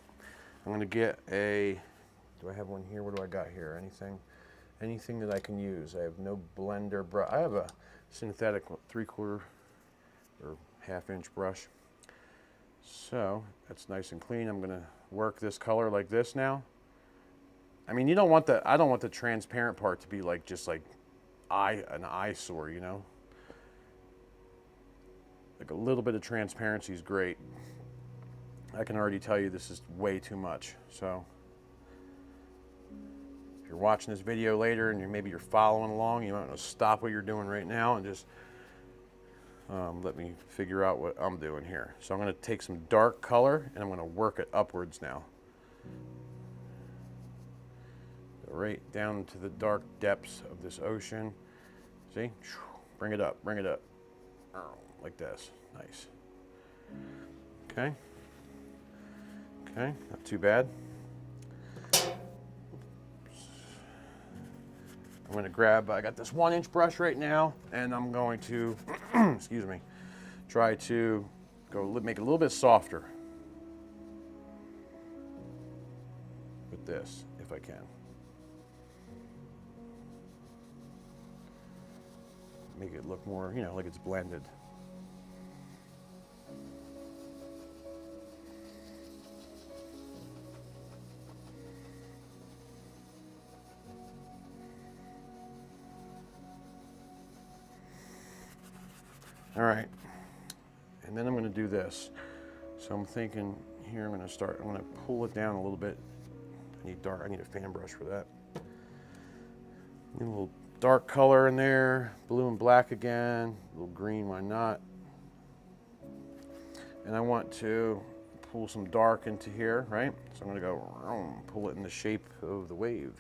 I'm gonna get a, do I have one here? What do I got here? Anything that I can use. I have no blender brush. I have a synthetic 3/4 or 1/2 inch brush. So that's nice and clean. I'm gonna work this color like this now. I mean, I don't want the transparent part to be just like an eyesore, Like a little bit of transparency is great. I can already tell you this is way too much. So if you're watching this video later and maybe you're following along, you might want to stop what you're doing right now and just let me figure out what I'm doing here. So I'm going to take some dark color and I'm going to work it upwards now. Go right down to the dark depths of this ocean. See? Bring it up, like this. Nice. Okay. Okay, not too bad. I'm going to grab, I got this 1-inch brush right now, and I'm going to, excuse me, try to make it a little bit softer with this, if I can. Make it look more, like it's blended. All right, and then I'm going to do this. So I'm thinking here, I'm going to pull it down a little bit. I need a fan brush for that. Need a little dark color in there, blue and black again, a little green, why not? And I want to pull some dark into here, right? So I'm going to go pull it in the shape of the wave.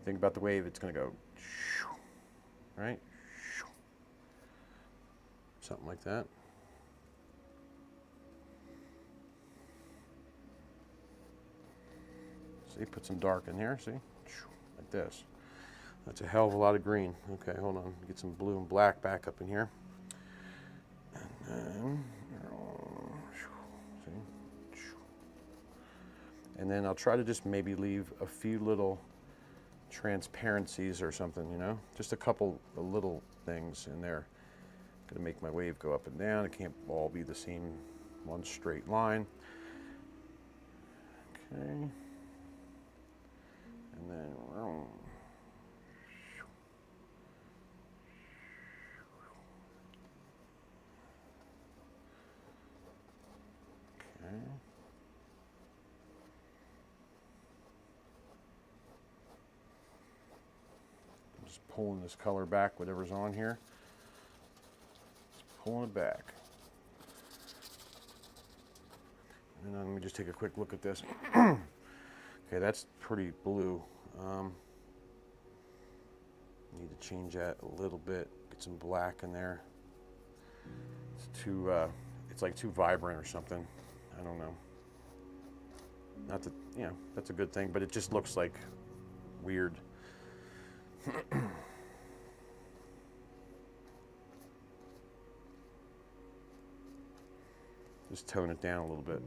Think about the wave, it's going to go, right? Something like that. See, put some dark in here, see? Like this. That's a hell of a lot of green. Okay, hold on. Get some blue and black back up in here. And then I'll try to just maybe leave a few little transparencies or something, Just a couple of little things in there. Gonna make my wave go up and down. It can't all be the same one straight line. Okay. And then pulling this color back, whatever's on here. Just pulling it back. And then let me just take a quick look at this. Okay, that's pretty blue. Need to change that a little bit. Get some black in there. It's too, it's like too vibrant or something. I don't know. Not that, you know, that's a good thing, but it just looks like weird. Just tone it down a little bit.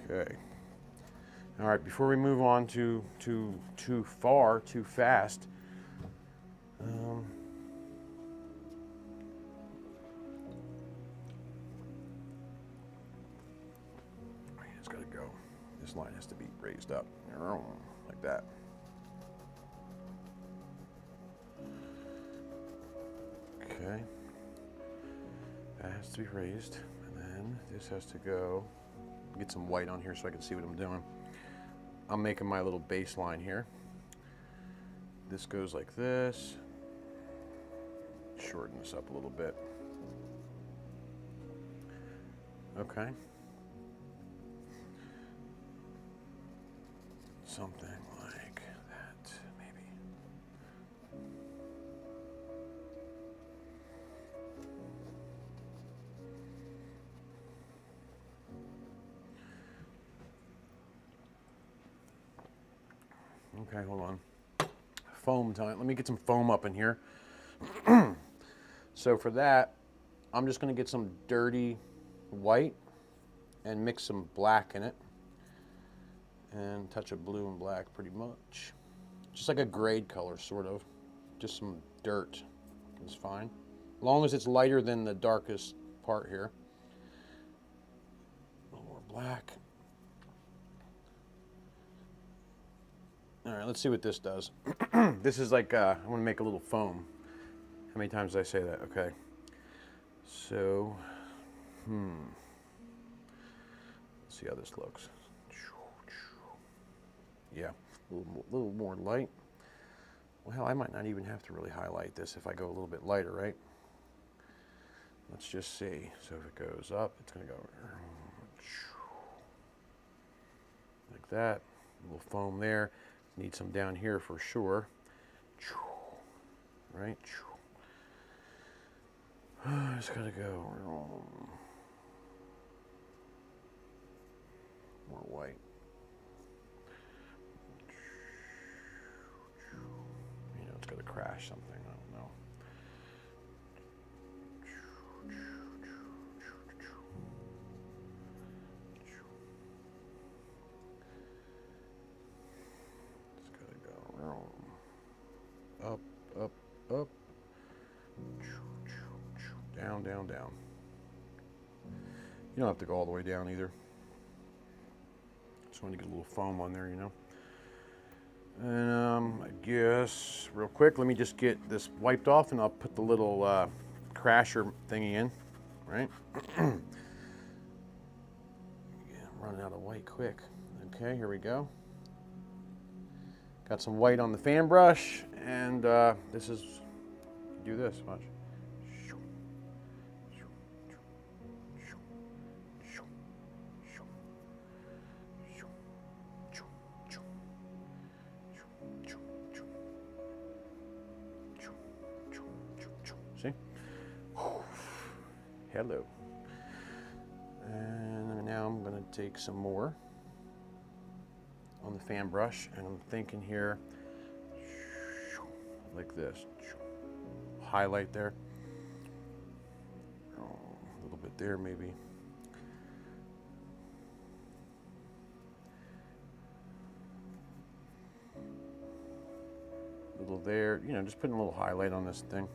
Okay. All right, before we move on too far, too fast, it's got to go. This line has to be raised up, like that. Okay. That has to be raised, and then this has to go. Get some white on here so I can see what I'm doing. I'm making my little baseline here. This goes like this. Shorten this up a little bit. Okay. Something like that, maybe. Okay, hold on. Foam time. Let me get some foam up in here. So for that, I'm just going to get some dirty white and mix some black in it. And touch of blue and black pretty much. Just like a grade color, sort of. Just some dirt is fine. As long as it's lighter than the darkest part here. A little more black. All right, let's see what this does. This is like, I want to make a little foam. How many times did I say that? Okay. So, let's see how this looks. Yeah, a little more light. Well, I might not even have to really highlight this if I go a little bit lighter, right? Let's just see. So if it goes up, it's going to go like that. A little foam there. Need some down here for sure. Right? Just gotta go more white. You know, it's gonna crash something. I don't know. Up, up, up. Down, down, down. You don't have to go all the way down either. Just want to get a little foam on there, you know. And I guess real quick, let me just get this wiped off and I'll put the little crasher thingy in, right? Yeah, I'm running out of white quick. Okay, here we go. Got some white on the fan brush, and this is, do this, watch. See? Hello. And now I'm going to take some more on the fan brush, and I'm thinking here like this. Highlight there. Oh, a little bit there maybe. A little there, you know, just putting a little highlight on this thing.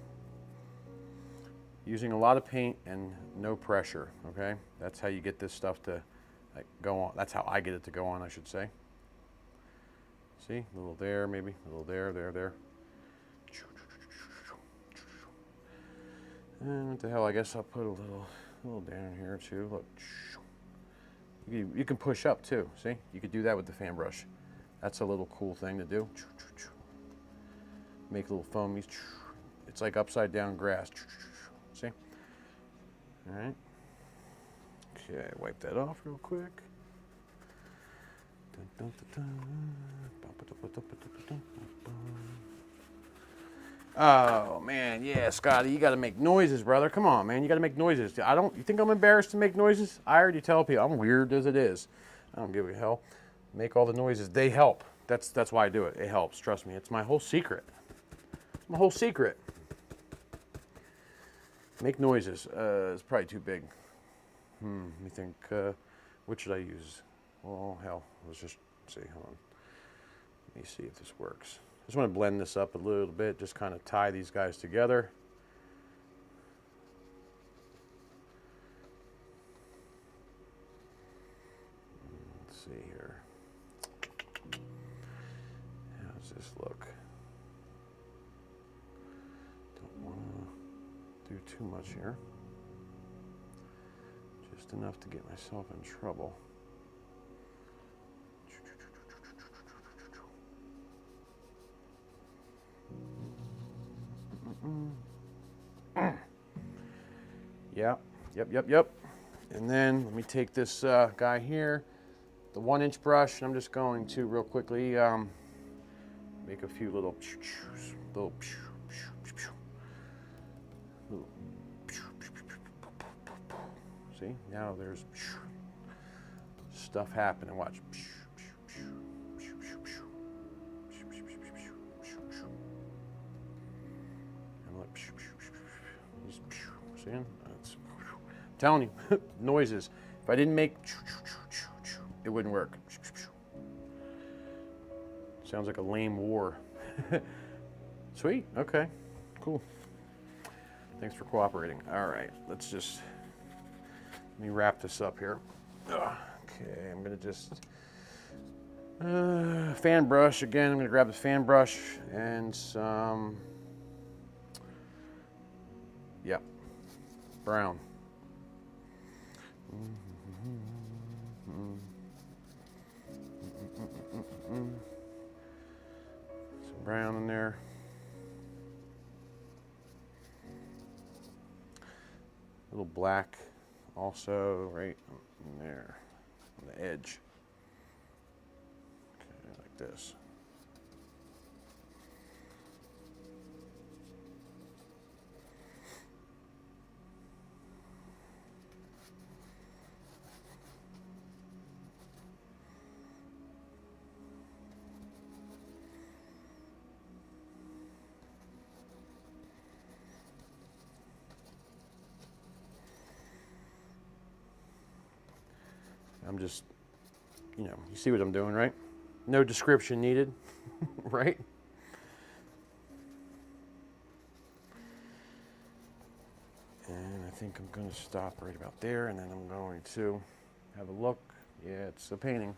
Using a lot of paint and no pressure, okay? That's how you get this stuff to like go on. That's how I get it to go on, I should say. See, a little there, maybe a little there, there. And what the hell? I guess I'll put a little down here too. Look, you can push up too. See, you could do that with the fan brush. That's a little cool thing to do. Make little foamies. It's like upside down grass. See? All right. Okay, wipe that off real quick. Oh man, yeah, Scotty, you got to make noises, brother. Come on, man, you got to make noises. You think I'm embarrassed to make noises? I already tell people I'm weird as it is. I don't give a hell. Make all the noises. They help. That's why I do it. It helps. Trust me. It's my whole secret. My whole secret. Make noises. It's probably too big. Let me think. What should I use? Oh hell, let's just see. Hold on. Let me see if this works. I just want to blend this up a little bit. Just kind of tie these guys together. Let's see here. How does this look? Don't want to do too much here. Just enough to get myself in trouble. Yep. And then let me take this guy here, the 1-inch brush, and I'm just going to real quickly make a few little see, now there's stuff happening. Watch. See? I'm telling you, noises. If I didn't make, it wouldn't work. Sounds like a lame war. Sweet. Okay. Cool. Thanks for cooperating. All right. Let me wrap this up here. Okay. I'm gonna just fan brush again. I'm gonna grab the fan brush and some. Yep. Brown. Some brown in there. A little black also right in there on the edge. Okay, like this. I'm just, you see what I'm doing, right? No description needed, right? And I think I'm going to stop right about there, and then I'm going to have a look. Yeah, it's a painting,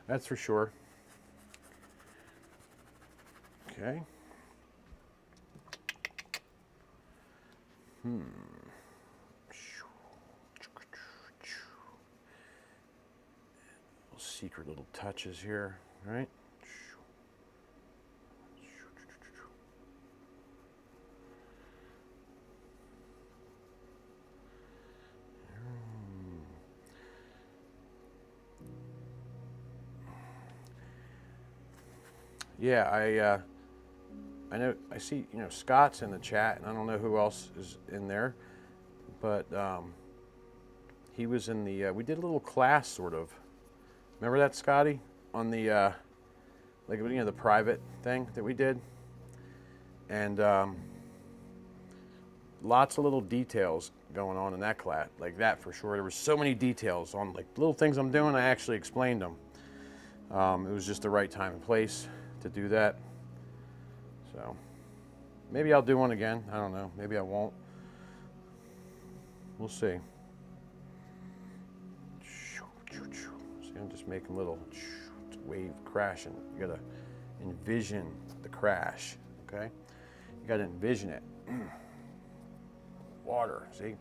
that's for sure. Okay. Secret little touches here, right? Yeah, I know. I see. Scott's in the chat, and I don't know who else is in there, but he was in the. We did a little class, sort of. Remember that, Scotty, on the the private thing that we did, and lots of little details going on in that class, like that for sure. There were so many details on little things I'm doing. I actually explained them. It was just the right time and place to do that. So maybe I'll do one again. I don't know. Maybe I won't. We'll see. See, I'm just making little wave crashing. You gotta envision the crash, okay? You got to envision it. Water, see?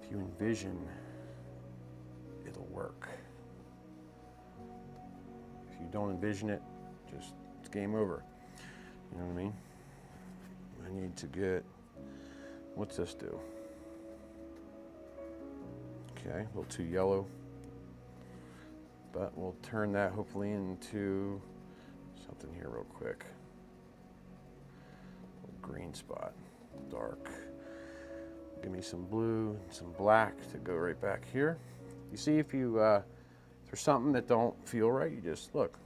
If you envision, it'll work. If you don't envision it, just, it's game over. You know what I mean? I need to get, what's this do? Okay, a little too yellow, but we'll turn that hopefully into something here real quick. A little green spot, dark. Give me some blue and some black to go right back here. You see, if you if there's something that don't feel right, you just look,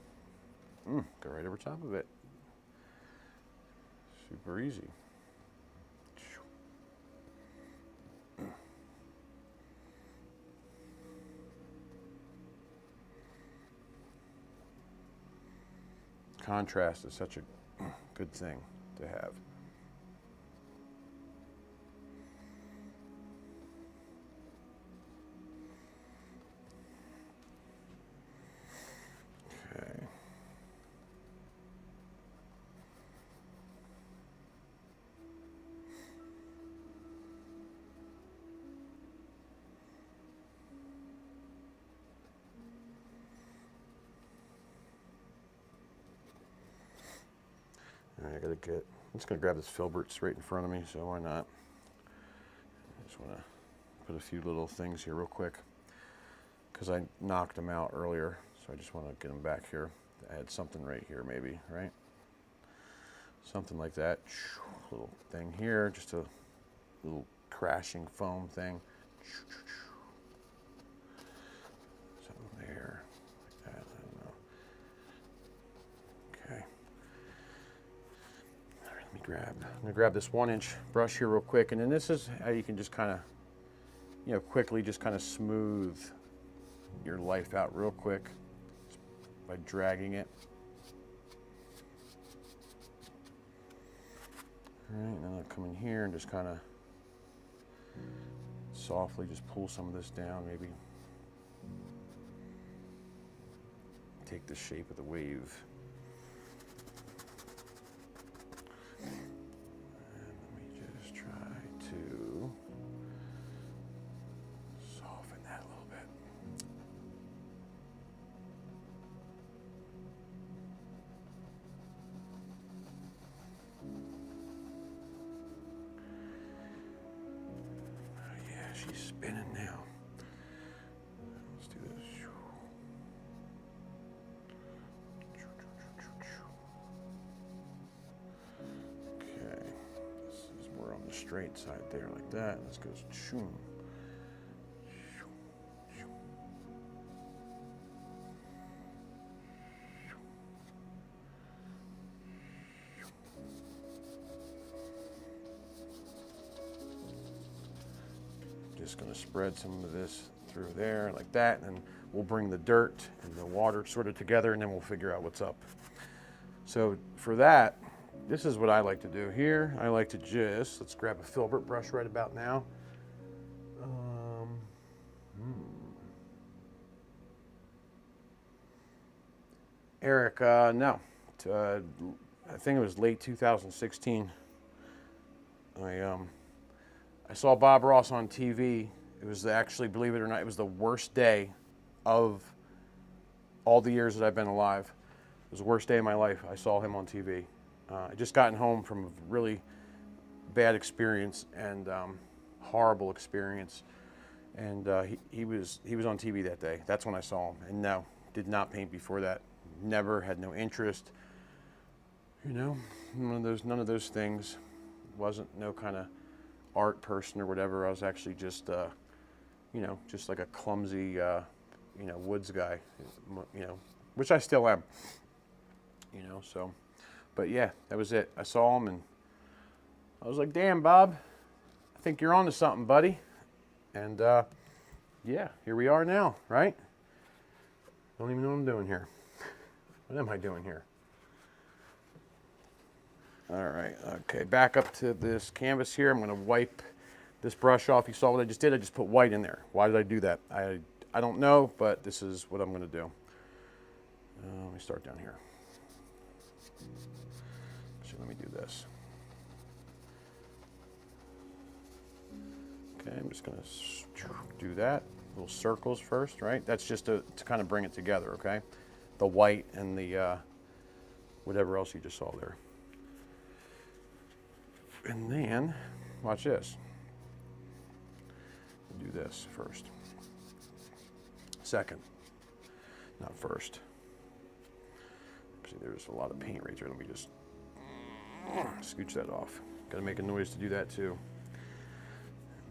go right over top of it. Super easy. Contrast is such a good thing to have. Okay. I'm just gonna grab this filbert straight in front of me, so why not? I just wanna put a few little things here real quick, because I knocked them out earlier, so I just wanna get them back here. I had something right here maybe, right? Something like that. Little thing here, just a little crashing foam thing. Something there, like that, I don't know. Okay. I'm gonna grab this 1-inch brush here real quick, and then this is how you can just kind of, you know, quickly just kind of smooth your life out real quick by dragging it. All right, now I'll come in here and just kind of softly just pull some of this down, maybe take the shape of the wave. She's spinning now. Let's do this. Okay, this is more on the straight side there, like that. This goes shoom. Just going to spread some of this through there like that, and we'll bring the dirt and the water sort of together, and then we'll figure out what's up. So for that, this is what I like to do here. I like to just, let's grab a filbert brush right about now. Eric, no. I think it was late 2016. I saw Bob Ross on TV. It was actually, believe it or not, it was the worst day of all the years that I've been alive. It was the worst day of my life. I saw him on TV. I just gotten home from a really bad experience and horrible experience. And he was on TV that day. That's when I saw him. And no, did not paint before that. Never, had no interest. You know, none of those things. Wasn't no kind of art person or whatever. I was actually just, you know, just like a clumsy, you know, woods guy, you know, which I still am, you know, so, but yeah, that was it. I saw him and I was like, damn, Bob, I think you're on to something, buddy. And yeah, here we are now, right? Don't even know what I'm doing here. What am I doing here? All right, okay, back up to this canvas here. I'm gonna wipe this brush off. You saw what I just did? I just put white in there. Why did I do that? I I don't know, but this is what I'm going to do. Let me start down here. Actually, let me do this. Okay, I'm just going to do that. Little circles first, right? That's just to kind of bring it together, okay? The white and the whatever else you just saw there. And then, watch this. Do this first. Second, not first. See, there's a lot of paint right there. Let me just scooch that off. Got to make a noise to do that too.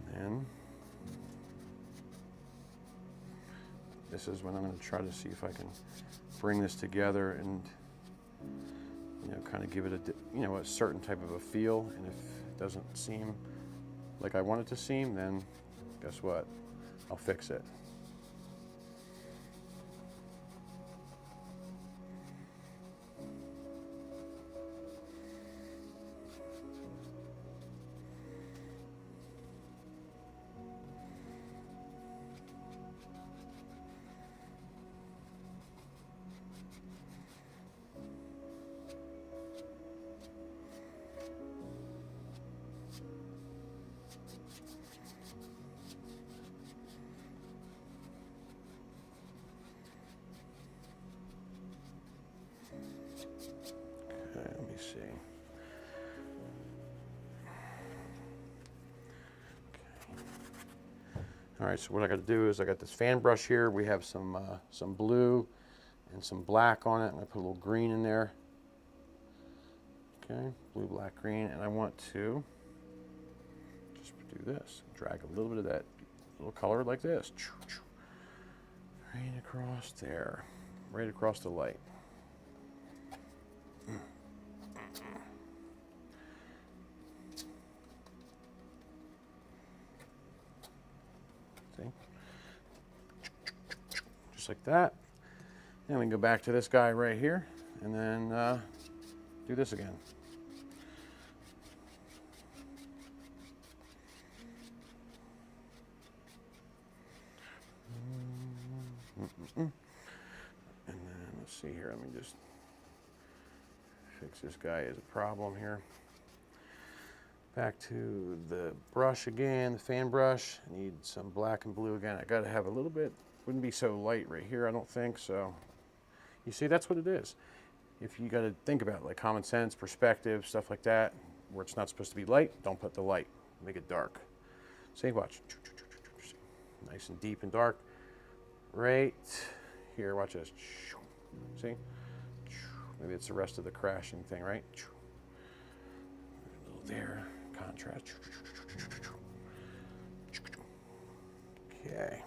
And then this is when I'm going to try to see if I can bring this together and, you know, kind of give it a, you know, a certain type of a feel. And if it doesn't seem like I want it to seem, then guess what? I'll fix it. Let me see. Okay. All right, so what I got to do is I got this fan brush here. We have some blue and some black on it. I'm going to put a little green in there. Okay, blue, black, green, and I want to just do this. Drag a little bit of that little color like this. Right across there, right across the light. See? Just like that. And we can go back to this guy right here and then do this again. And then let's see here, let me just fix this guy as a problem here. Back to the brush again, the fan brush. I need some black and blue again. I gotta have a little bit, wouldn't be so light right here, I don't think so. You see, that's what it is. If you gotta think about it, like common sense, perspective, stuff like that, where it's not supposed to be light, don't put the light, make it dark. See, watch. Nice and deep and dark. Right here, watch this. See? Maybe it's the rest of the crashing thing, right? A little there, contrast. Okay.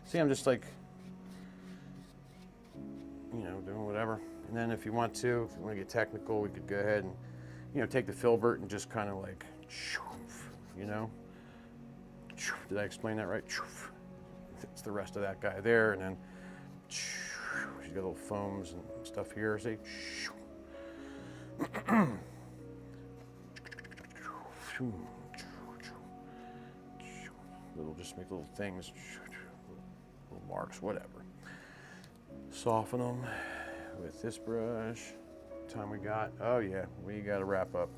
See, I'm just like, you know, doing whatever. And then if you want to get technical, we could go ahead and, you know, take the filbert and just kind of like, you know, did I explain that right? It's the rest of that guy there, and then she's got little foams and stuff here. See, just make little things. Little marks, whatever. Soften them with this brush. Time we got, oh yeah, we gotta wrap up.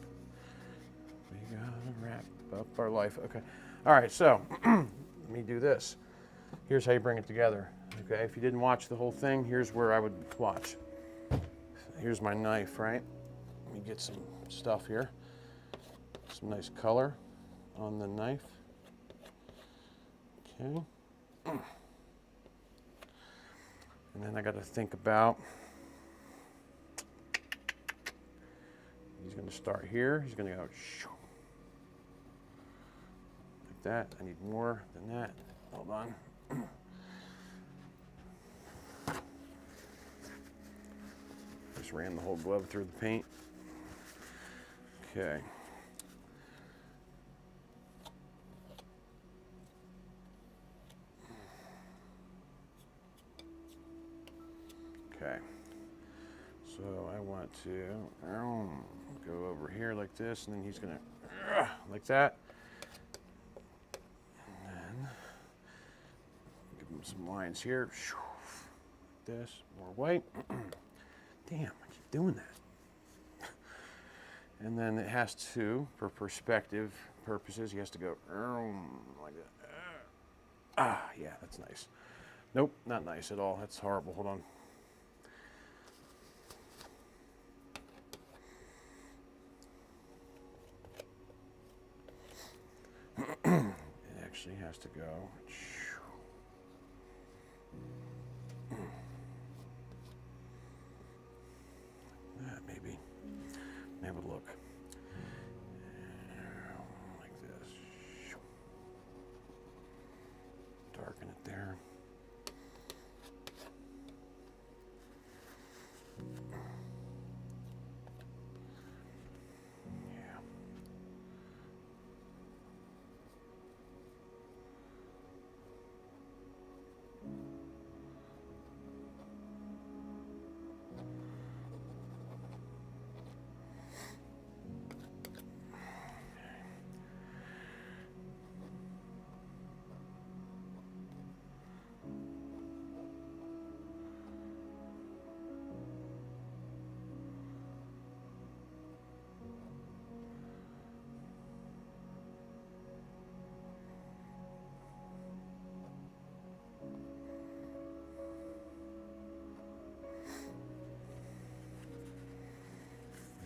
We gotta wrap up our life. Okay, all right, so let me do this. Here's how you bring it together. Okay, if you didn't watch the whole thing, here's where I would watch. Here's my knife, right? Let me get some stuff here. Some nice color on the knife. Okay. And then I got to think about, he's going to start here. He's going to go like that. I need more than that. Hold on. Just ran the whole glove through the paint. Okay. Okay. So I want to go over here like this, and then he's gonna like that. And then give him some lines here. This, more white. Damn, I keep doing that. And then it has to, for perspective purposes, he has to go like that. Yeah, that's nice. Nope, not nice at all. That's horrible. Hold on. It actually has to go. That maybe. Have a look. Like this. Darken it there. Yeah.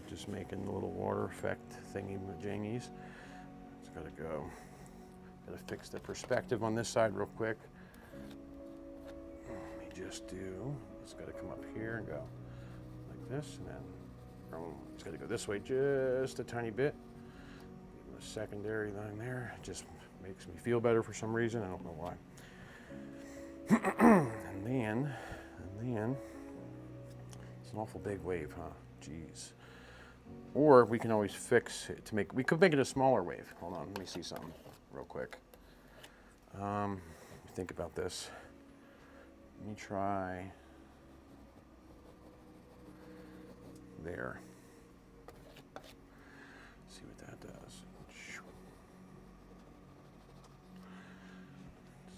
Just making the little water effect thingy majingies. It's gotta go. Gotta fix the perspective on this side real quick. Let me just do, it's gotta come up here and go like this, and then it's gotta go this way just a tiny bit. Give a secondary line there. It just makes me feel better for some reason. I don't know why. and then, it's an awful big wave, huh? Jeez. Or we can always fix it to make, we could make it a smaller wave. Hold on, let me see something real quick. Think about this. Let me try there. See what that does. Does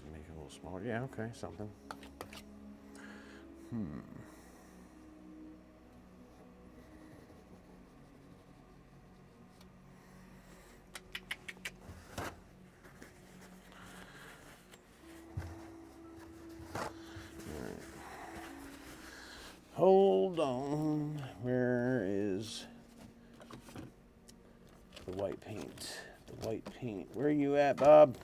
it make it a little smaller? Yeah, okay, something. Hold on, where is the white paint? The white paint, where are you at, Bob?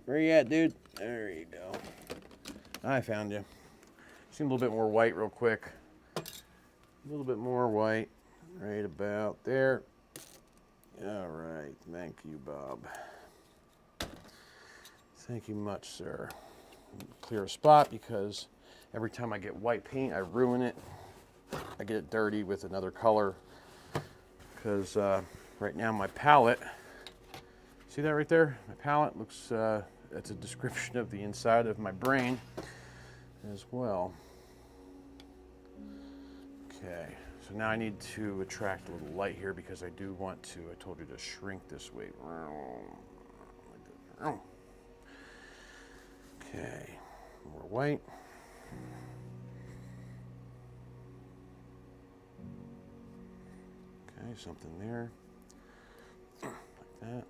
Where are you at, dude? There you go. I found you. Just need a little bit more white real quick. A little bit more white, right about there. All right, thank you, Bob. Thank you much, sir. Clear a spot because every time I get white paint, I ruin it. I get it dirty with another color because right now my palette, see that right there? My palette looks, that's a description of the inside of my brain as well. Okay, so now I need to attract a little light here because I do want to, I told you to shrink this way. Okay, more white. Okay, something there, like that.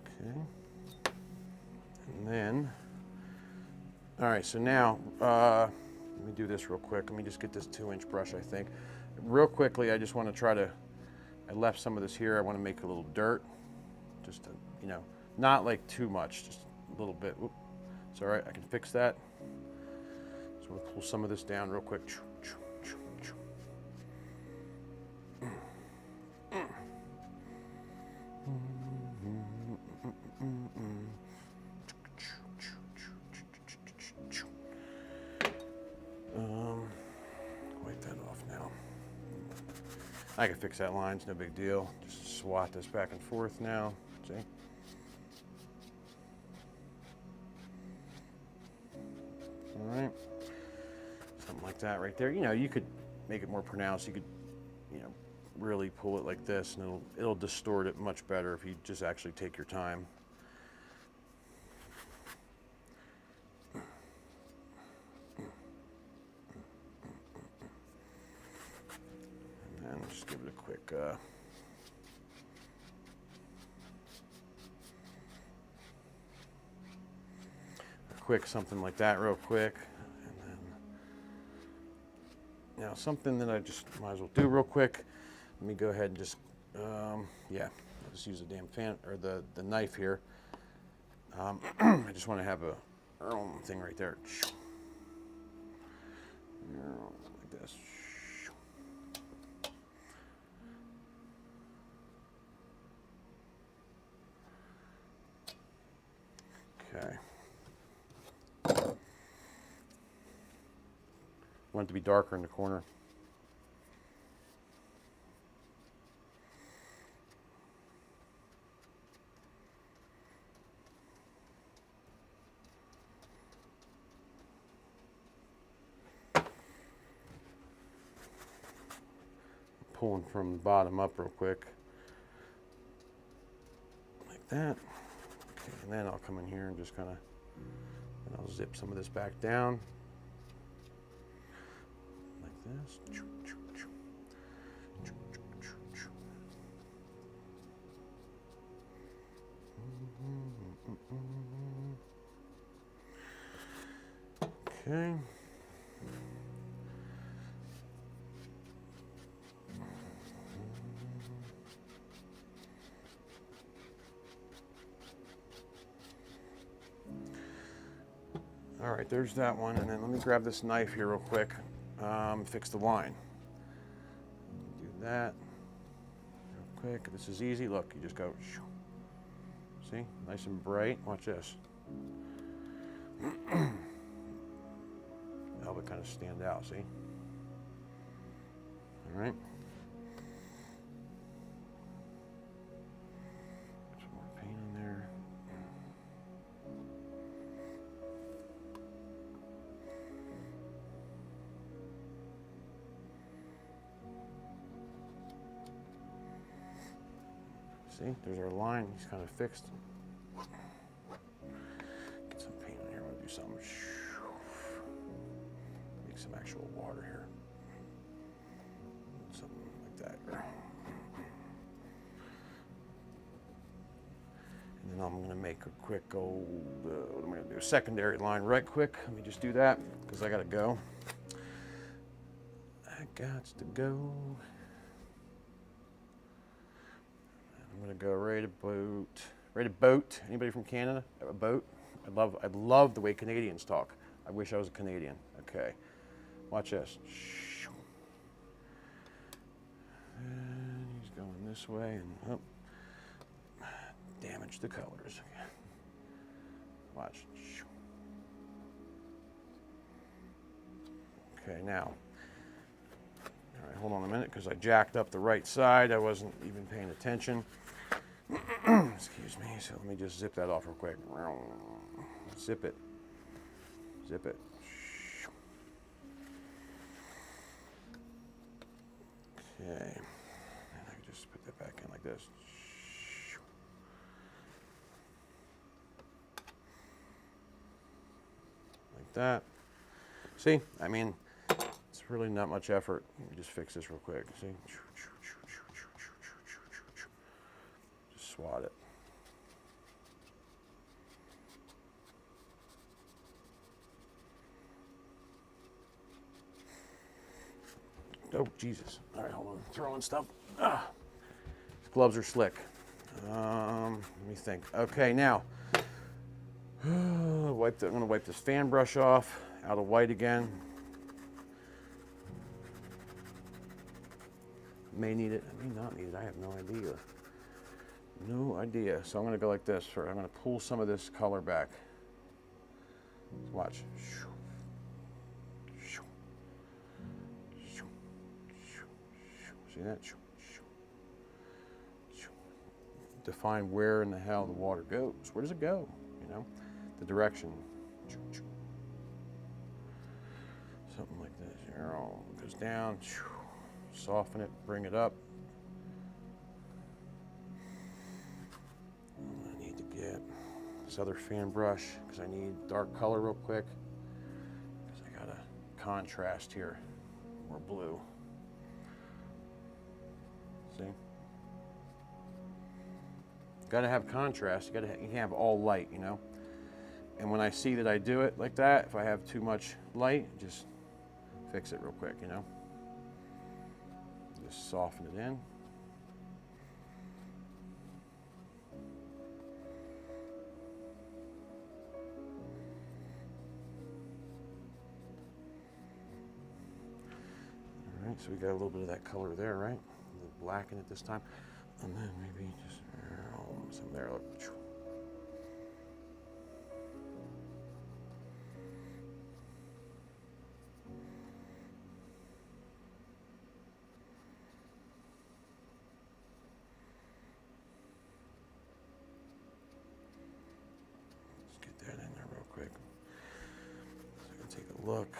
Okay, and then, all right, so now, let me do this real quick. Let me just get this 2-inch brush, I think. Real quickly, I just want to try to, I left some of this here. I want to make a little dirt, just to, you know, not like too much, just a little bit. Oop. It's all right, I can fix that. So we'll pull some of this down real quick. I can fix that line, it's no big deal. Just swat this back and forth now, see? All right, something like that right there. You know, you could make it more pronounced. You could, you know, really pull it like this, and it'll distort it much better if you just actually take your time. And just give it a quick something like that real quick. And then now something that I just might as well do real quick. Let me go ahead and just yeah, I'll just use the damn fan or the knife here. I just want to have a thing right there like this. Okay. Want it to be darker in the corner. Pulling from the bottom up real quick. Like that. Okay, and then I'll come in here and just kind of, and I'll zip some of this back down. Like this. Okay. All right, there's that one, and then let me grab this knife here real quick, fix the line. Do that real quick. This is easy. Look, you just go, see, nice and bright. Watch this. Help it kind of stand out, see? All right. Put some more paint on there. See, there's our line. He's kind of fixed. Get some paint on here. I'm going to do something. Make some actual water here. Something like that. And then I'm going to make a quick old, what am I going to do? A secondary line right quick. Let me just do that because I got to go. I got to go. I'm gonna go ready to boat. Anybody from Canada? A boat? I love the way Canadians talk. I wish I was a Canadian. Okay, watch this. And he's going this way, and oh, damage the colors. Watch. Okay, now. All right, hold on a minute, because I jacked up the right side. I wasn't even paying attention. Excuse me. So let me just zip that off real quick. Zip it. Zip it. Okay. And I can just put that back in like this. Like that. See? I mean, it's really not much effort. Let me just fix this real quick. See? Just swat it. Oh, Jesus. All right, hold on. Throwing stuff. These gloves are slick. Let me think. Okay, now, I'm going to wipe this fan brush off. Out of white again. May need it. I may not need it. I have no idea. No idea. So I'm going to go like this. I'm going to pull some of this color back. Watch. See that? define where in the hell the water goes. Where does it go? You know, the direction. Something like this. Goes down, soften it, bring it up. I need to get this other fan brush because I need dark color real quick. Because I got a contrast here, more blue. See? Got to have contrast. You can't have all light, you know. And when I see that I do it like that, if I have too much light, just fix it real quick, you know. Just soften it in. All right, so we got a little bit of that color there, right? A little black in it this time. And then maybe just some there. Look. Let's get that in there real quick. So I can take a look.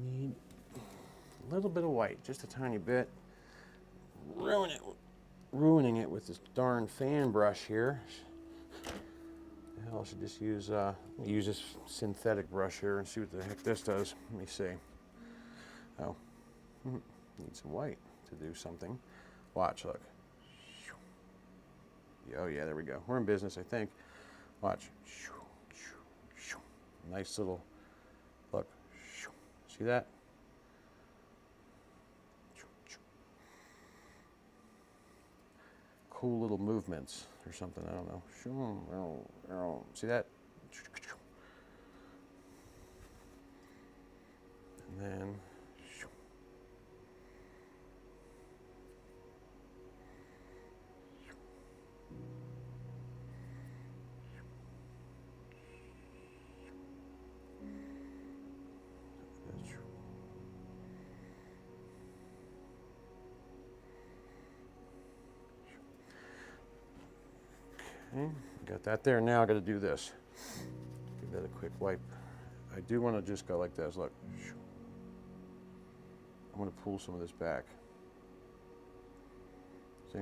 Need a little bit of white, just a tiny bit. Ruining it with this darn fan brush here. Hell, I should just use this synthetic brush here and see what the heck this does. Let me see. Oh, need some white to do something. Watch, look. Oh yeah, there we go. We're in business, I think. Watch. Nice little look. See that? Cool little movements or something, I don't know. See that? And then okay, got that there. Now I got to do this. Give that a quick wipe. I do want to just go like this. Look, I'm going to pull some of this back. See?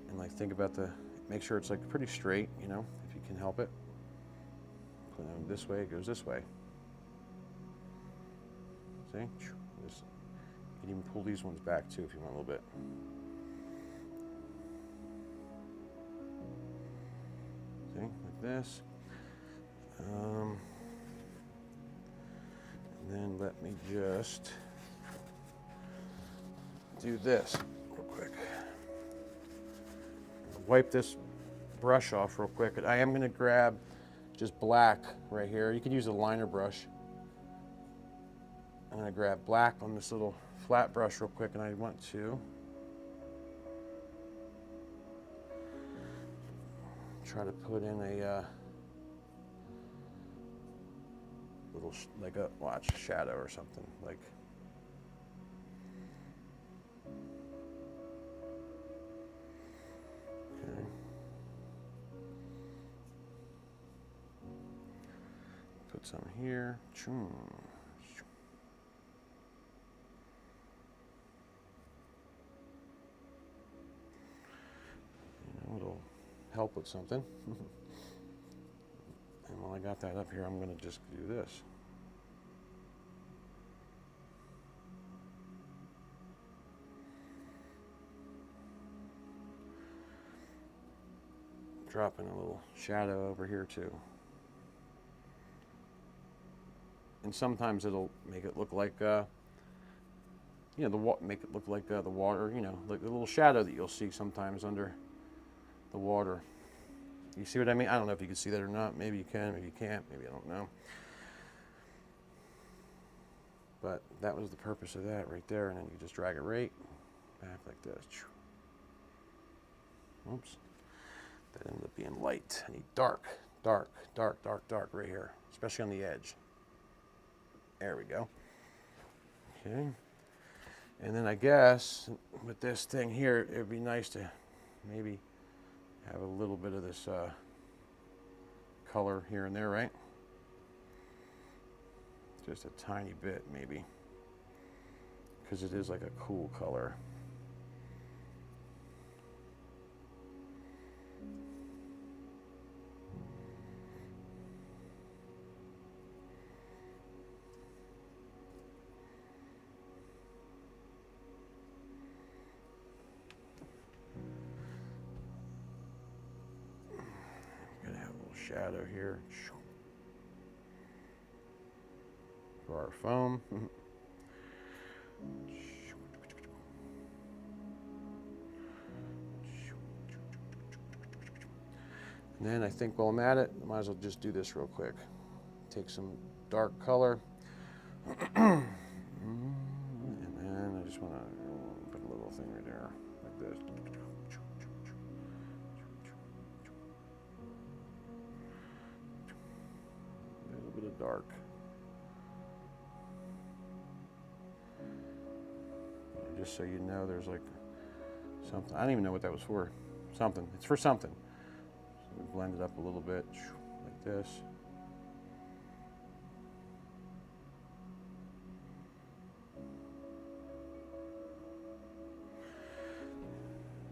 And like think about make sure it's like pretty straight, you know, if you can help it. Put it this way, it goes this way. See? You can even pull these ones back too if you want a little bit. See, like this. And then let me just do this real quick. Wipe this brush off real quick. I am going to grab just black right here. You can use a liner brush. I'm going to grab black on this little flat brush real quick, and I want to try to put in a little, like a, watch, shadow or something. Like, okay. Put some here. It'll help with something. And while I got that up here, I'm going to just do this. Dropping a little shadow over here too. And sometimes it'll make it look like, you know, make it look like the water, you know, like the little shadow that you'll see sometimes under the water. You see what I mean? I don't know if you can see that or not. Maybe you can, maybe you can't, maybe I don't know. But that was the purpose of that right there. And then you just drag it right back like this. Oops. That ended up being light. I need dark, dark, dark, dark, dark right here, especially on the edge. There we go. Okay. And then I guess with this thing here, it'd be nice to maybe have a little bit of this color here and there, right? Just a tiny bit, maybe, because it is like a cool color. Gonna have a little shadow here for our foam. And then I think while I'm at it, I might as well just do this real quick. Take some dark color. And then I just want to put a little thing right there, like this. A little bit of dark. Just so you know, there's like something. I don't even know what that was for. Something. It's for something. So we blend it up a little bit, like this.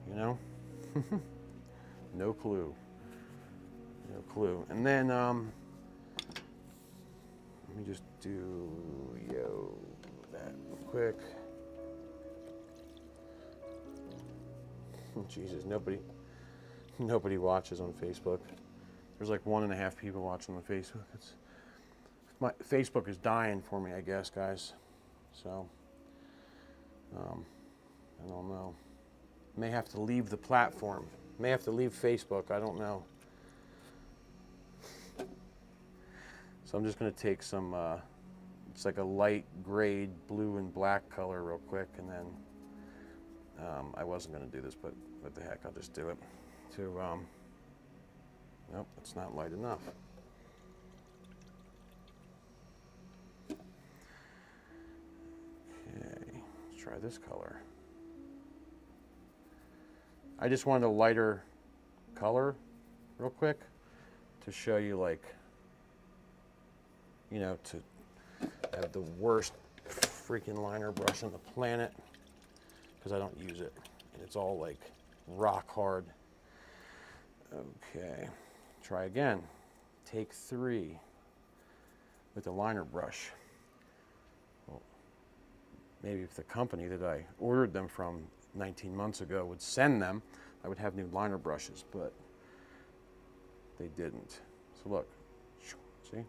You know? No clue. No clue. And then, let me just do, that real quick. Jesus, nobody watches on Facebook. There's like 1.5 people watching on Facebook. My Facebook is dying for me, I guess, guys. So, I don't know. May have to leave the platform. May have to leave Facebook. I don't know. So I'm just going to take some. It's like a light grade blue and black color, real quick, and then. I wasn't going to do this, but what the heck, I'll just do it. Nope, it's not light enough. Okay, let's try this color. I just wanted a lighter color, real quick, to show you, like, to have the worst freaking liner brush on the planet. Because I don't use it, and it's all like rock hard. Okay, try again. Take 3 with the liner brush. Well, maybe if the company that I ordered them from 19 months ago would send them, I would have new liner brushes, but they didn't. So look, see?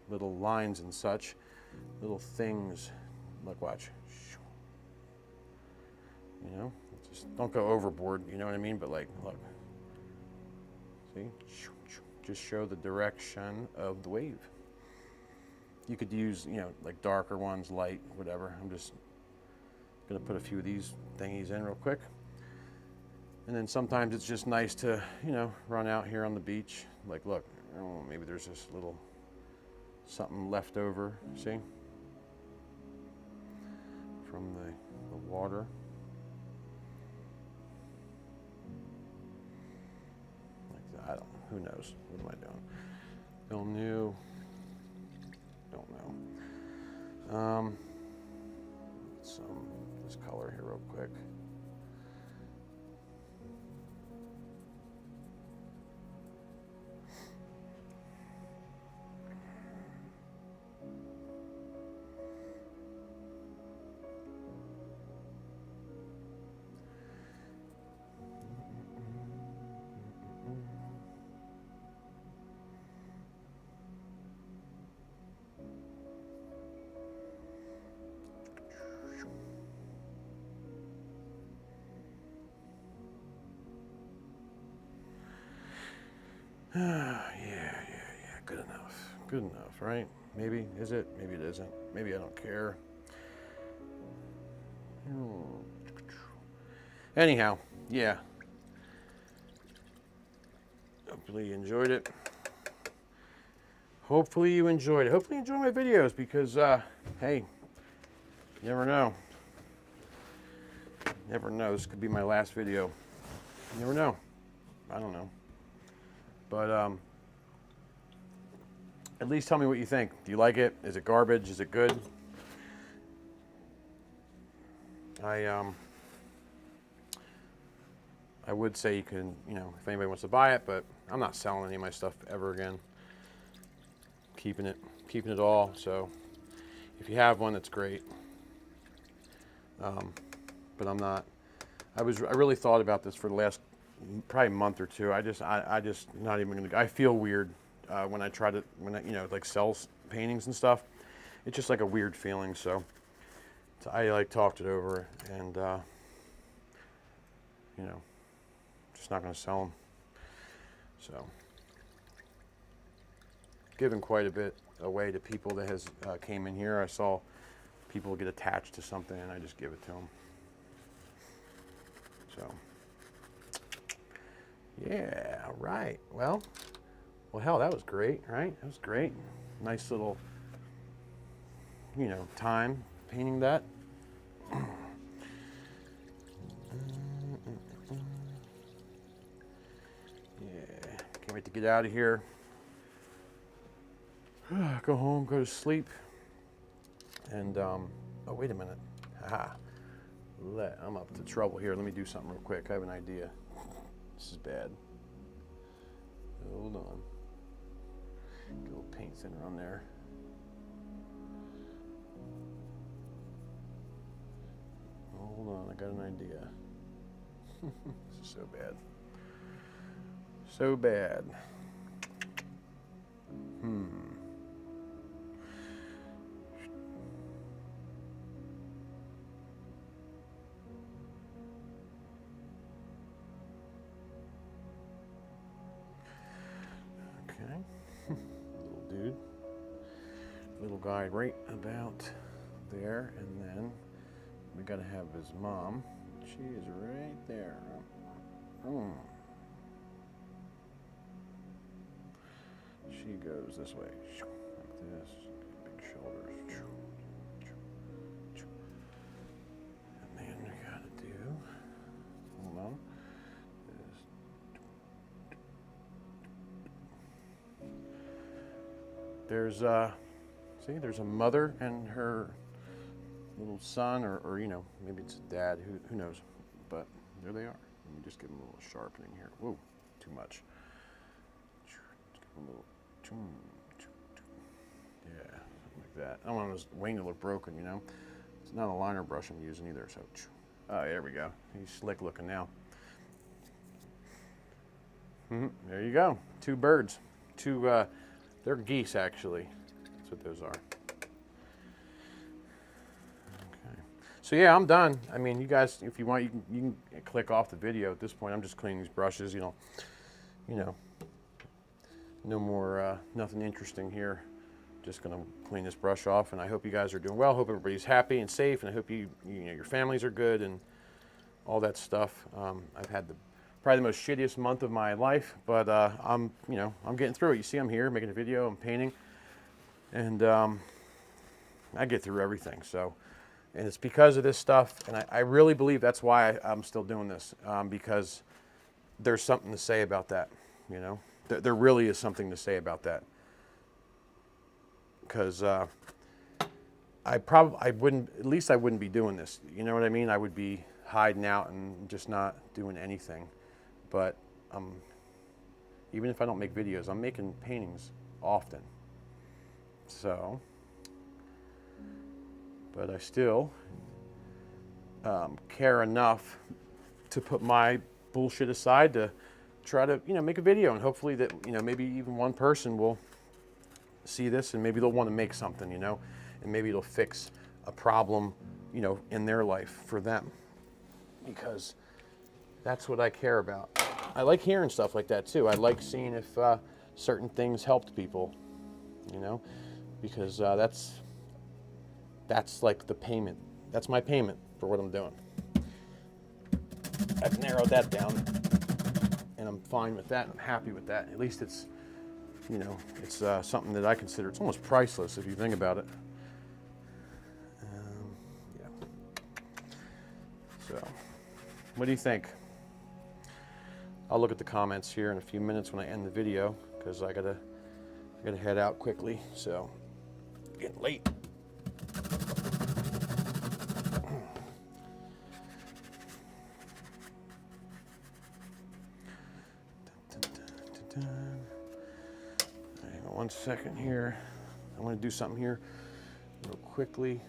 Little lines and such, little things. Look, watch. Just don't go overboard, you know what I mean? But like, look, see? Just show the direction of the wave. You could use, like darker ones, light, whatever. I'm just gonna put a few of these thingies in real quick. And then sometimes it's just nice to, run out here on the beach. Like, look, maybe there's this little something left over, see? From the water. Who knows? What am I doing? Still new. Don't know. This color here real quick. Yeah, good enough, right? Maybe, is it? Maybe it isn't. Maybe I don't care. Anyhow, yeah, Hopefully you enjoyed it. Hopefully you enjoyed it. Hopefully you enjoy my videos because, hey, you never know. Never know. This could be my last video. You never know. I don't know. But at least tell me what you think. Do you like it? Is it garbage? Is it good? I would say you can, you know, if anybody wants to buy it, but I'm not selling any of my stuff ever again. Keeping it all. So if you have one, that's great. But I'm not. I really thought about this for the last probably month or two. I just not even gonna. I feel weird when I try to you know, like sell paintings and stuff. It's just like a weird feeling. So I like talked it over and you know, just not gonna sell them. So given quite a bit away to people that has came in here. I saw people get attached to something and I just give it to them. So yeah, all right. Well, hell, that was great, right? That was great. Nice little, you know, time painting that. Yeah, can't wait to get out of here. Go home, go to sleep. And, oh, wait a minute. Haha. I'm up to trouble here. Let me do something real quick. I have an idea. This is bad. Hold on. Get a little paint thinner on there. Hold on, I got an idea. This is so bad. So bad. Little dude, little guy right about there, and then we gotta have his mom. She is right there. She goes this way, like this, big shoulders. And then we gotta do, hold on. There's there's a mother and her little son, or you know, maybe it's a dad, who knows, but there they are. Let me just give them a little sharpening here. Whoa, too much. Just give them a little, yeah, something like that. I don't want his wing to look broken, you know. It's not a liner brush I'm using either, so, oh, there we go. He's slick looking now. There you go, two birds, they're geese, actually. That's what those are. Okay. So yeah, I'm done. I mean, you guys, if you want, you can click off the video at this point. I'm just cleaning these brushes. You know, no more, nothing interesting here. Just gonna clean this brush off, and I hope you guys are doing well. Hope everybody's happy and safe, and I hope you know, your families are good and all that stuff. I've had probably the most shittiest month of my life, but I'm getting through it. You see, I'm here making a video, I'm painting, and I get through everything. So, and it's because of this stuff, and I really believe that's why I'm still doing this, because there's something to say about that. You know, there really is something to say about that, because I wouldn't, at least I wouldn't be doing this. You know what I mean? I would be hiding out and just not doing anything. But even if I don't make videos, I'm making paintings often. So, but I still care enough to put my bullshit aside to try to, you know, make a video, and hopefully that, you know, maybe even one person will see this and maybe they'll want to make something, you know, and maybe it'll fix a problem, you know, in their life for them, because that's what I care about. I like hearing stuff like that too. I like seeing if certain things helped people, you know, because that's like the payment. That's my payment for what I'm doing. I've narrowed that down. and I'm fine with that. I'm happy with that. At least it's, you know, it's something that I consider, it's almost priceless if you think about it. Yeah. So, what do you think? I'll look at the comments here in a few minutes when I end the video, because I gotta head out quickly. So, getting late. Hang on 1 second here. I want to do something here real quickly.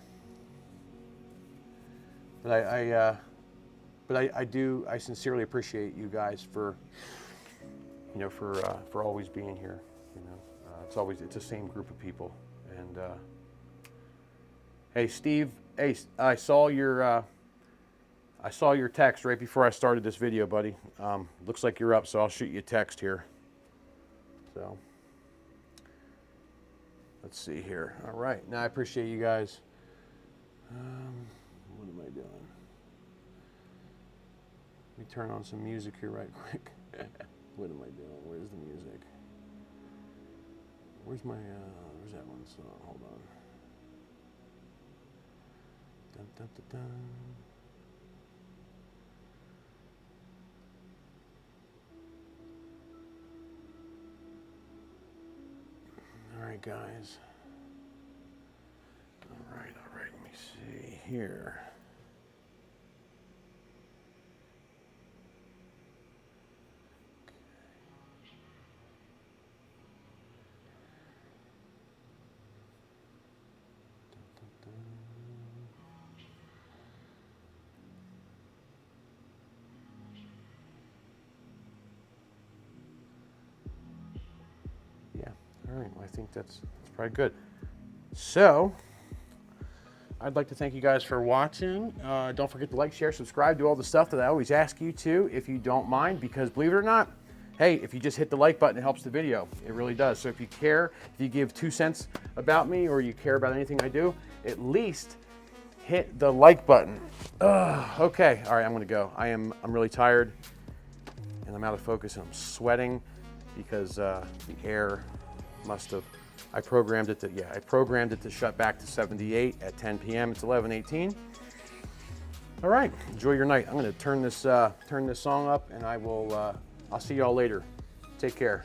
But I sincerely appreciate you guys for, you know, for always being here. You know, it's the same group of people. And hey, Steve, hey, I saw your text right before I started this video, buddy. Looks like you're up, so I'll shoot you a text here. So let's see here. All right, now I appreciate you guys. What am I doing? Let me turn on some music here right quick. What am I doing? Where's the music? Where's my, where's that one song? Hold on. Dun, dun, dun, dun. All right, guys. All right, let me see here. Yeah, all right, well, I think that's probably good. So, I'd like to thank you guys for watching. Don't forget to like, share, subscribe, do all the stuff that I always ask you to, if you don't mind, because believe it or not, hey, if you just hit the like button, it helps the video. It really does. So if you care, if you give 2 cents about me, or you care about anything I do, at least hit the like button. Okay, all right, I'm gonna go. I'm really tired, and I'm out of focus, and I'm sweating because the air must have, I programmed it to shut back to 78 at 10 p.m. It's 11:18. All right, enjoy your night. I'm gonna turn this song up, and I'll see y'all later. Take care.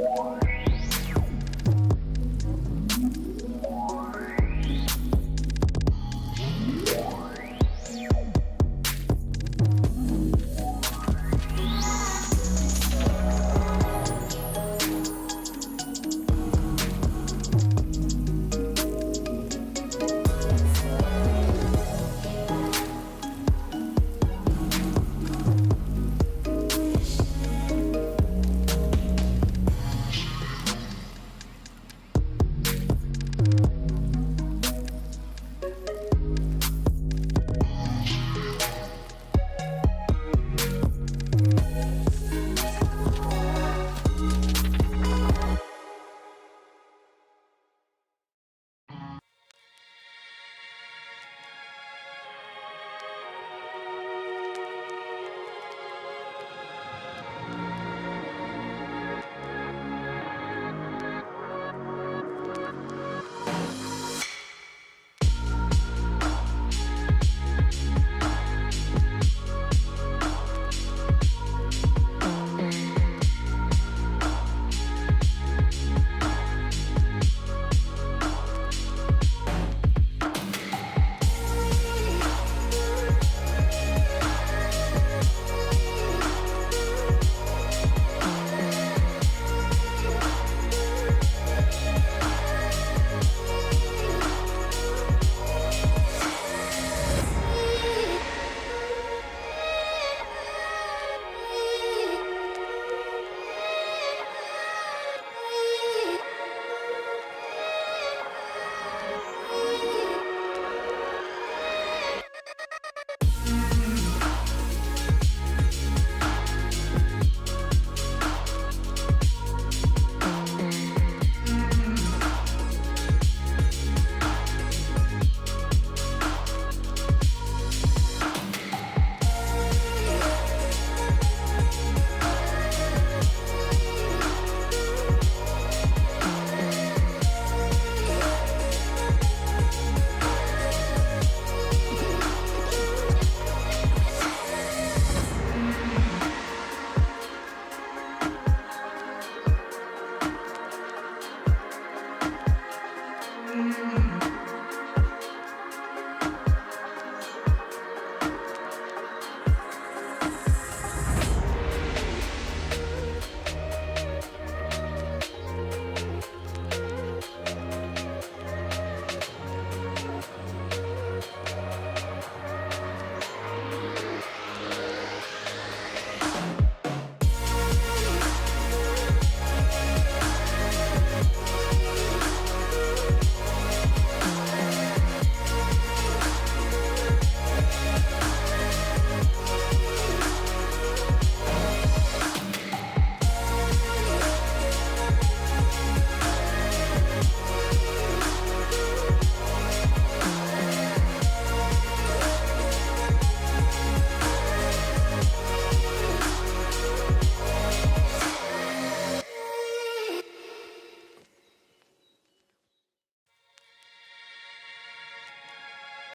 Ivory.